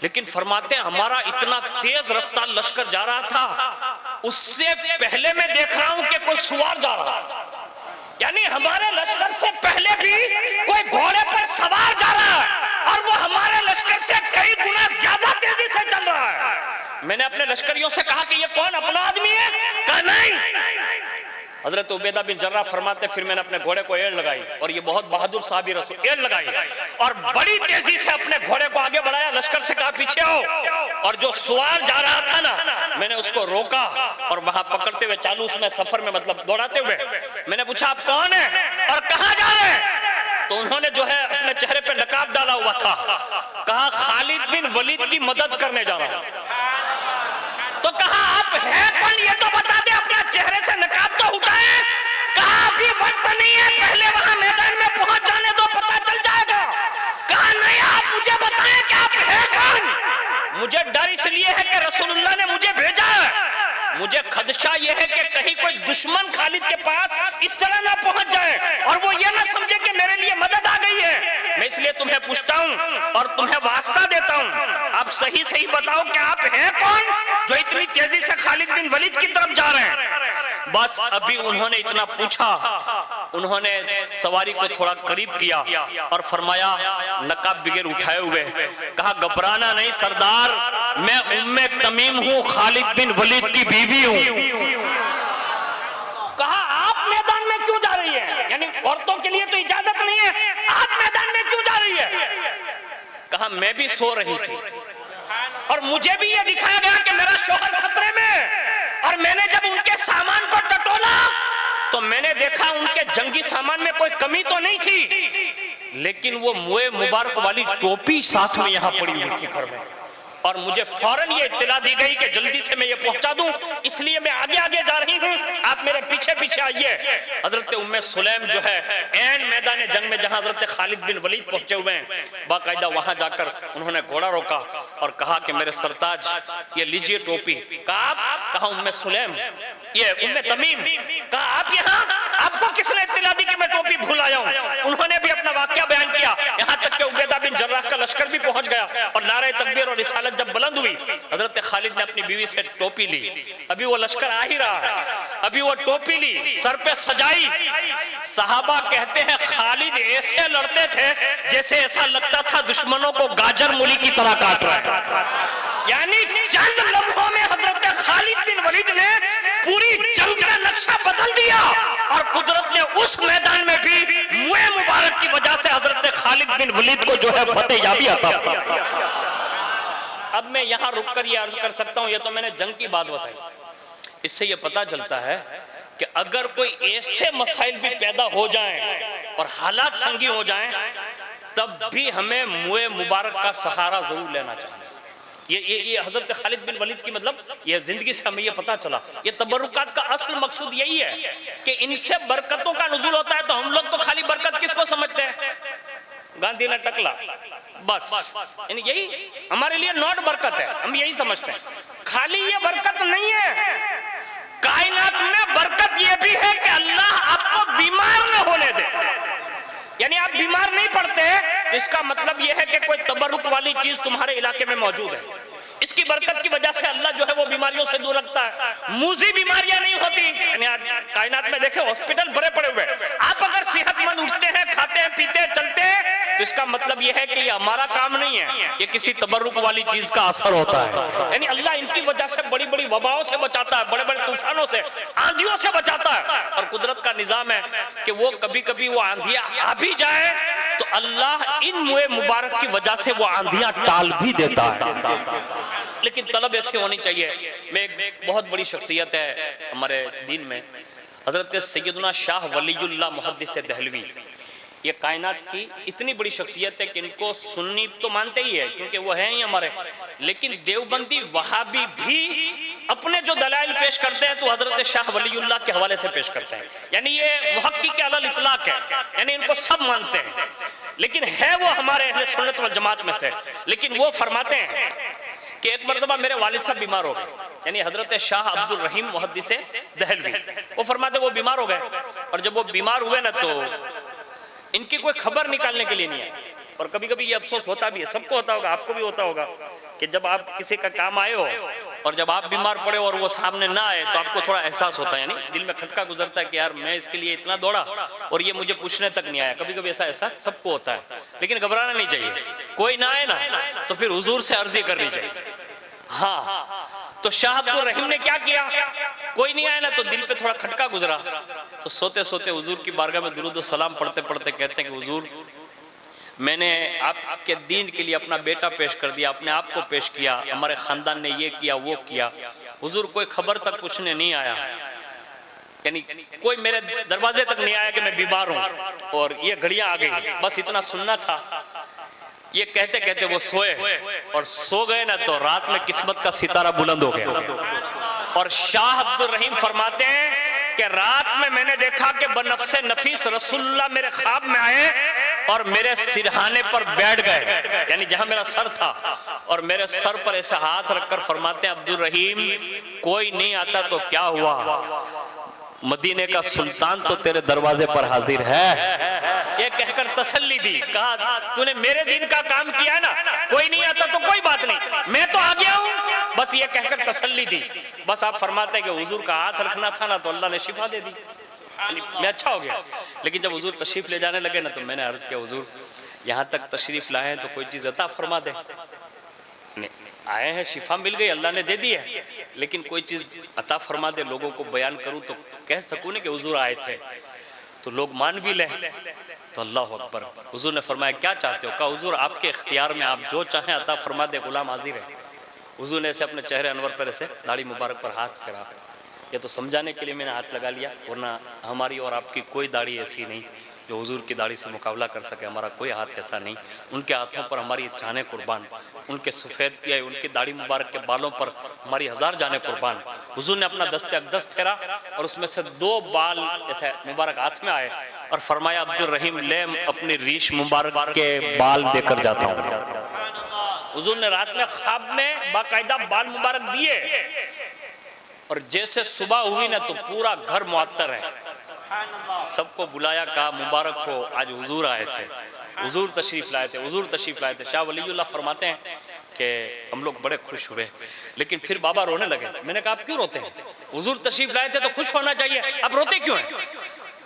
लेकिन फरमाते हैं हमारा इतना तेज रफ्तार लश्कर जा रहा था, उससे पहले मैं देख रहा हूं कि कोई सवार जा रहा है, यानी हमारे लश्कर से पहले भी कोई घोड़े पर सवार जा रहा है और वो हमारे लश्कर से कई गुना ज्यादा तेजी से चल रहा है। मैंने अपने लश्करियों से कहा कि ये कौन अपना आदमी है, कहा नहीं। हजरत उबैदा बिन जर्राह फरमाते फिर मैंने अपने घोड़े को एड़ लगाई और ये बहुत बहादुर साहबी रसूल एड़ लगाई और बड़ी तेजी से अपने घोड़े को आगे बढ़ाया, लश्कर से कहा पीछे आओ और जो सवार जा रहा था ना मैंने उसको रोका और वहां पकड़ते हुए चालू उसमें सफर में मतलब दौड़ाते हुए मैंने पूछा आप कौन है और कहां जा रहे हैं। तो उन्होंने जो है अपने चेहरे पे नकाब डाला हुआ था, कहा खालिद बिन वलीद की मदद करने जा रहा हूं। तो कहा आप है कौन ये तो बता दे, अपना चेहरे से नकाब तो उठाए। कहा अभी वक्त नहीं है, पहले वहां मैदान में पहुंच जाने दो, पता चल जाएगा। कहा नहीं आप मुझे बताएं कि आप है कौन। मुझे डर इसलिए है कि रसूलुल्लाह ने मुझे भेजा है, मुझे खदशा यह है कि कहीं कोई दुश्मन खालिद के पास इस तरह ना पहुंच जाए और वो ये ना समझे कि मेरे लिए मदद आ गई है। मैं इसलिए तुम्हें पूछता हूं और तुम्हें वास्ता देता हूं, आप सही सही बताओ कि आप हैं कौन जो इतनी तेजी से खालिद बिन वलीद की तरफ जा रहे हैं। बस अभी उन्होंने इतना पूछा, उन्होंने सवारी को थोड़ा करीब किया और फरमाया नकाब बिगैर उठाए हुए, कहा घबराना नहीं सरदार, मैं उम्मे तमीम हूं, खालिद बिन वलीद की बीवी हूं। कहा आप मैदान में क्यों जा रही है, यानी औरतों के लिए तो इजाजत नहीं है, आप मैदान में क्यों जा रही है। कहा मैं भी सो रही थी और मुझे भी ये दिखाया गया कि मेरा शौहर खतरे में, और मैंने जब उनके सामान को टटोला तो मैंने देखा उनके जंगी सामान में कोई कमी तो नहीं थी, लेकिन वो मुए मुबारक वाली टोपी साथ में यहाँ पड़ी हुई थी घर में। और मुझे फौरन ये इत्तला दी गई कि जल्दी से मैं ये पहुंचा दूं, इसलिए मैं आगे आगे जा रही हूं, आप मेरे पीछे पीछे आइए। हजरत उम्मे सुलैम जो है ऐन मैदान जंग में जहां हजरत खालिद बिन वलीद पहुंचे हुए हैं, बाकायदा वहां जाकर उन्होंने घोड़ा रोका और कहा कि मेरे सरताज ये लीजिए टोपी। कहा उम्मे सुलैम, ये उम्मे तमीम, कहा आप यहाँ, आपको किसने इत्तला दी कि मैं टोपी भूल आया हूँ? उन्होंने भी अपना वाकया बयान किया, यहाँ तक कि उबैदा बिन जर्राह का लश्कर भी पहुंच गया और नारे तकबीर और रिसालत जब बुलंद हुई, हजरत खालिद ने अपनी बीवी से टोपी ली। अभी वो लश्कर आ ही रहा है, अभी वो टोपी ली, सर पे सजाई। सहाबा कहते हैं खालिद ऐसे लड़ते थे जैसे ऐसा लगता था दुश्मनों को गाजर मूली की तरह काट रहा है। यानी चंद लम्हों में हजरत खालिद बिन वलीद ने पूरी जंग का नक्शा बदल दिया और कुदरत ने उस मैदान में भी मुए मुबारक की वजह से हजरत खालिद बिन वलीद को जो है फतेह याबी अता फरमाई। अब मैं यहाँ रुककर ये अर्ज कर सकता हूँ, ये तो मैंने जंग की बात बताई, इससे ये पता चलता है कि अगर कोई ऐसे मसाइल भी पैदा हो जाएं और हालात संगी हो जाएं, तब भी हमें मुए मुबारक का सहारा जरूर लेना चाहिए। ये हजरत खालिद बिन वलीद की मतलब ये जिंदगी से हमें ये पता चला। ये तबरुकात का असल मकसूद यही है कि इनसे बरकतों का नुज़ूल होता है। तो हम लोग तो खाली बरकत किसको समझते हैं? गांधी ने टकला, बस यही हमारे लिए नॉट बरकत है, हम यही समझते हैं। खाली ये बरकत नहीं है, कायनात में बरकत ये भी है कि अल्लाह आपको बीमार न होने दे। यानी आप बीमार नहीं पड़ते, इसका मतलब यह है कि कोई तबरुक वाली चीज तुम्हारे इलाके में मौजूद है। इसकी बरकत की वजह से अल्लाह जो है वो बीमारियों से दूर रखता है। मूजी बीमारियां नहीं होती। कायनात में देखे हॉस्पिटल भरे पड़े हुए, आप अगर सेहतमंद उठते हैं, खाते हैं, पीते हैं, चलते हैं, तो इसका मतलब यह है कि ये हमारा काम नहीं है, ये किसी तबरुक वाली चीज का असर होता है। यानी अल्लाह इनकी वजह से बड़ी बड़ी वबाओं से बचाता है, बड़े बड़े तूफानों से, आंधियों से बचाता है। और कुदरत का निजाम है कि वो कभी कभी वो आंधियां आ भी जाए तो अल्लाह इन मुए मुबारक की वजह से वो आंधियां टाल भी देता है। लेकिन तलब ऐसी होनी चाहिए। मैं एक बहुत बड़ी शख्सियत है हमारे दीन में, हजरत सैयदना शाह वलीउल्लाह मुहद्दिस दहलवी। ये कायनात की इतनी बड़ी शख्सियत है कि इनको सुन्नी तो मानते ही है क्योंकि वो हैं ही हमारे, लेकिन देवबंदी वहाबी भी अपने जो दलाइल पेश करते हैं तो हजरत शाह वलीउल्लाह के हवाले से पेश करते हैं। यानी ये मुहक्किक के अलल इतलाक है, यानी इनको सब मानते हैं, लेकिन है वो हमारे अहले सुन्नत वल जमात में से। लेकिन वो फरमाते हैं कि एक मरतबा मेरे वालिद साहब बीमार हो गए, यानी हजरत शाह अब्दुल रहीम मुहद्दिस दहलवी। वो फरमाते वो बीमार हो गए और जब वो बीमार हुए ना तो इनकी कोई खबर निकालने के लिए नहीं आई। और कभी कभी ये अफसोस होता भी है, सबको होता होगा, आपको भी होता होगा कि जब आप किसी का काम आए हो और जब आप बीमार पड़े और वो सामने ना आए तो आपको थोड़ा एहसास होता है, यानी दिल में खटका गुजरता है कि यार मैं इसके लिए इतना दौड़ा और ये मुझे पूछने तक नहीं आया। कभी कभी ऐसा एहसास सबको होता है, लेकिन घबराना नहीं चाहिए। कोई ना आए ना तो फिर हुजूर से अर्जी करनी चाहिए। हाँ, तो शाह अब्दुल रहीम ने क्या किया, कोई नहीं आया ना तो दिल पे थोड़ा खटका गुजरा, तो सोते सोते हुजूर की बारगाह में दुरूद व सलाम पढ़ते पढ़ते कहते हैं कि हुजूर मैंने आपके दीन के लिए अपना बेटा पेश कर दिया, अपने आप को पेश किया, हमारे खानदान ने ये किया वो किया, हुजूर कोई खबर तक पूछने नहीं आया, यानी कोई मेरे दरवाजे तक नहीं आया कि मैं बीमार हूँ और ये घड़ियां आ गई, बस इतना सुनना था। ये कहते कहते वो सोए और सो गए ना तो रात में किस्मत का सितारा बुलंद हो गया। और शाह अब्दुल रहीम फरमाते हैं कि रात में मैंने देखा कि बनफ्से नफीस रसूलुल्लाह मेरे ख्वाब में आए और मेरे सिरहाने पर बैठ गए, यानी जहां मेरा सर था, और मेरे सर पर ऐसा हाथ रखकर फरमाते हैं अब्दुल रहीम कोई नहीं आता तो क्या हुआ, मदीने का सुल्तान तो तेरे दरवाजे पर हाजिर है। ये कहकर तसल्ली दी, कहा तूने मेरे दीन का काम किया ना, कोई नहीं आता तो कोई बात नहीं, मैं तो आ गया हूं, बस ये कहकर तसल्ली दी। बस आप फरमाते हैं कि हुजूर का हाथ रखना था ना तो अल्लाह ने शिफा दे दी, मैं अच्छा हो गया। लेकिन जब हुजूर तशरीफ ले जाने लगे ना तो मैंने अर्ज किया हुजूर यहाँ तक तशरीफ लाए तो कोई चीज अता फरमा दे। आए हैं, शिफा मिल गई, अल्लाह ने दे दी है, लेकिन कोई चीज अता फरमा दे, लोगों को बयान करूं तो कह सकूं कि हुजूर आए थे, तो लोग मान भी लें। तो अल्लाह अकबर, हुजूर ने फरमाया क्या चाहते हो, कहा हुजूर आपके इख्तियार में, आप जो चाहें अता फरमा दे, गुलाम हाजिर है। हुजूर ने ऐसे अपने चेहरे अनवर पर ऐसे दाढ़ी मुबारक पर हाथ फेरा, ये तो समझाने के लिए मैंने हाथ लगा लिया, वरना हमारी और आपकी कोई दाढ़ी ऐसी नहीं जो हुजूर की दाढ़ी से मुकाबला कर सके। हमारा कोई हाथ ऐसा नहीं। उनके हाथों पर हमारी जानें कुर्बान, उनके सफ़ेद किए उनकी दाढ़ी मुबारक के बालों पर हमारी 1000 जानें कुर्बान। हुजूर ने अपना दस्ते अक़दस फेरा और उसमें से 2 बाल ऐसे मुबारक हाथ में आए और फरमाया, अब्दुल रहीम ले अपनी रीश मुबारक के बाल देकर जाता हूँ। हुजूर ने रात में ख्वाब में बाकायदा बाल मुबारक दिए और जैसे सुबह हुई ना तो पूरा घर मुअत्तर है। सबको बुलाया, कहा मुबारक हो, आज हुजूर आए थे, हुजूर तशरीफ लाए थे, हुजूर तशरीफ लाए थे। शाह वलीउल्लाह फरमाते हैं कि हम लोग बड़े खुश हुए, लेकिन फिर बाबा रोने लगे। मैंने कहा आप क्यों रोते हैं? हुजूर तशरीफ लाए थे तो खुश होना चाहिए, आप रोते क्यों हैं?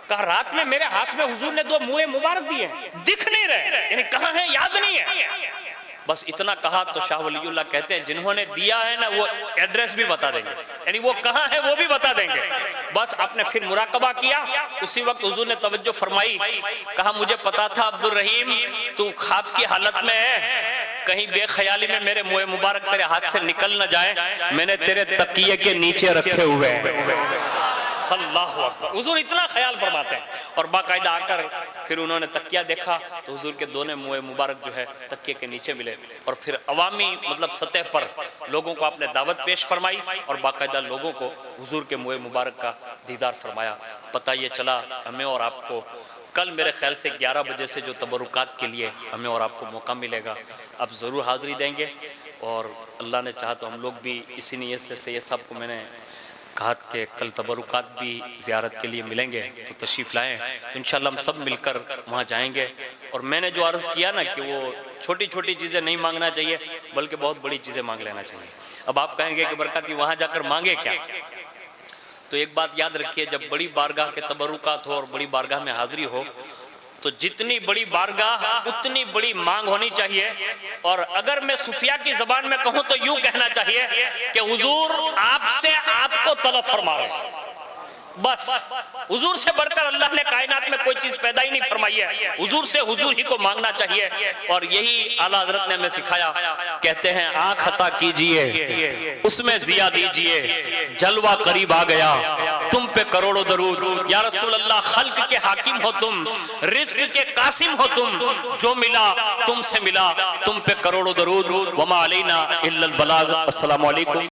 कहा रात में मेरे हाथ में हुजूर ने 2 मुँह मुबारक दिए, दिख नहीं रहे, यानी कहाँ है याद नहीं है। बस इतना कहा तो शाह वलीउल्लाह कहते हैं जिन्होंने दिया है ना वो एड्रेस भी बता देंगे, यानी वो कहाँ है वो भी बता देंगे। बस आपने फिर मुराकबा किया, उसी वक्त हुजूर ने तवज्जो फरमाई, कहा मुझे पता था अब्दुल रहीम तू ख्वाब की हालत में है, कहीं बेख्याली में मेरे मुँह मुबारक तेरे हाथ से निकल न जाए, मैंने तेरे तकिए के नीचे रखे हुए हैं। अल्लाहु अकबर। हुजूर इतना ख्याल फरमाते हैं। और बाकायदा आकर फिर उन्होंने तकिया देखा तो हुजूर के दोनों मुँह मुबारक जो है तकिए के नीचे मिले और फिर अवामी मतलब सतह पर लोगों को आपने दावत पेश फरमाई और बाकायदा लोगों को हुजूर के मुँह मुबारक का दीदार फरमाया। पता ये चला हमें और आपको कल मेरे ख्याल से 11 बजे से जो तबरुकात के लिए हमें और आपको मौका मिलेगा, आप ज़रूर हाज़िरी देंगे। और अल्लाह ने चाहा तो हम लोग भी इसी नीयत से सैयद साहब को मैंने कहा कि कल तबरुकात भी ज़ियारत के लिए मिलेंगे तो तशरीफ़ लाएँ, तो इंशाअल्लाह हम सब मिलकर वहाँ जाएंगे। और मैंने जो अर्ज़ किया ना कि वो छोटी छोटी चीज़ें नहीं मांगना चाहिए बल्कि बहुत बड़ी चीज़ें मांग लेना चाहिए। अब आप कहेंगे कि बरकत वहाँ जाकर मांगे क्या, तो एक बात याद रखिए, जब बड़ी बारगाह के तबरुकात हो और बड़ी बारगाह में हाज़िरी हो तो जितनी बड़ी बारगाह उतनी बड़ी मांग होनी चाहिए। और अगर मैं सुफिया की ज़बान में कहूँ तो यूँ कहना चाहिए कि हुजूर आपसे आपको तलब फरमा रहे, बस हुजूर से बढ़कर अल्लाह ने कायनात में कोई चीज पैदा ही नहीं फरमाई है, हुजूर से हुजूर ही को मांगना चाहिए। और यही आला हज़रत ने हमें सिखाया, कहते हैं आँख अता कीजिए उसमें जिया दीजिए, जलवा करीब आ गया तुम पे करोड़ों दरूद। या रसूल अल्लाह खल्क के हाकिम हो तुम, रिज़्क के कासिम हो तुम, जो मिला तुमसे मिला, तुम पे करोड़ों दरूद। वमा अलैना इल्लल बलाग। अस्सलामु अलैकुम।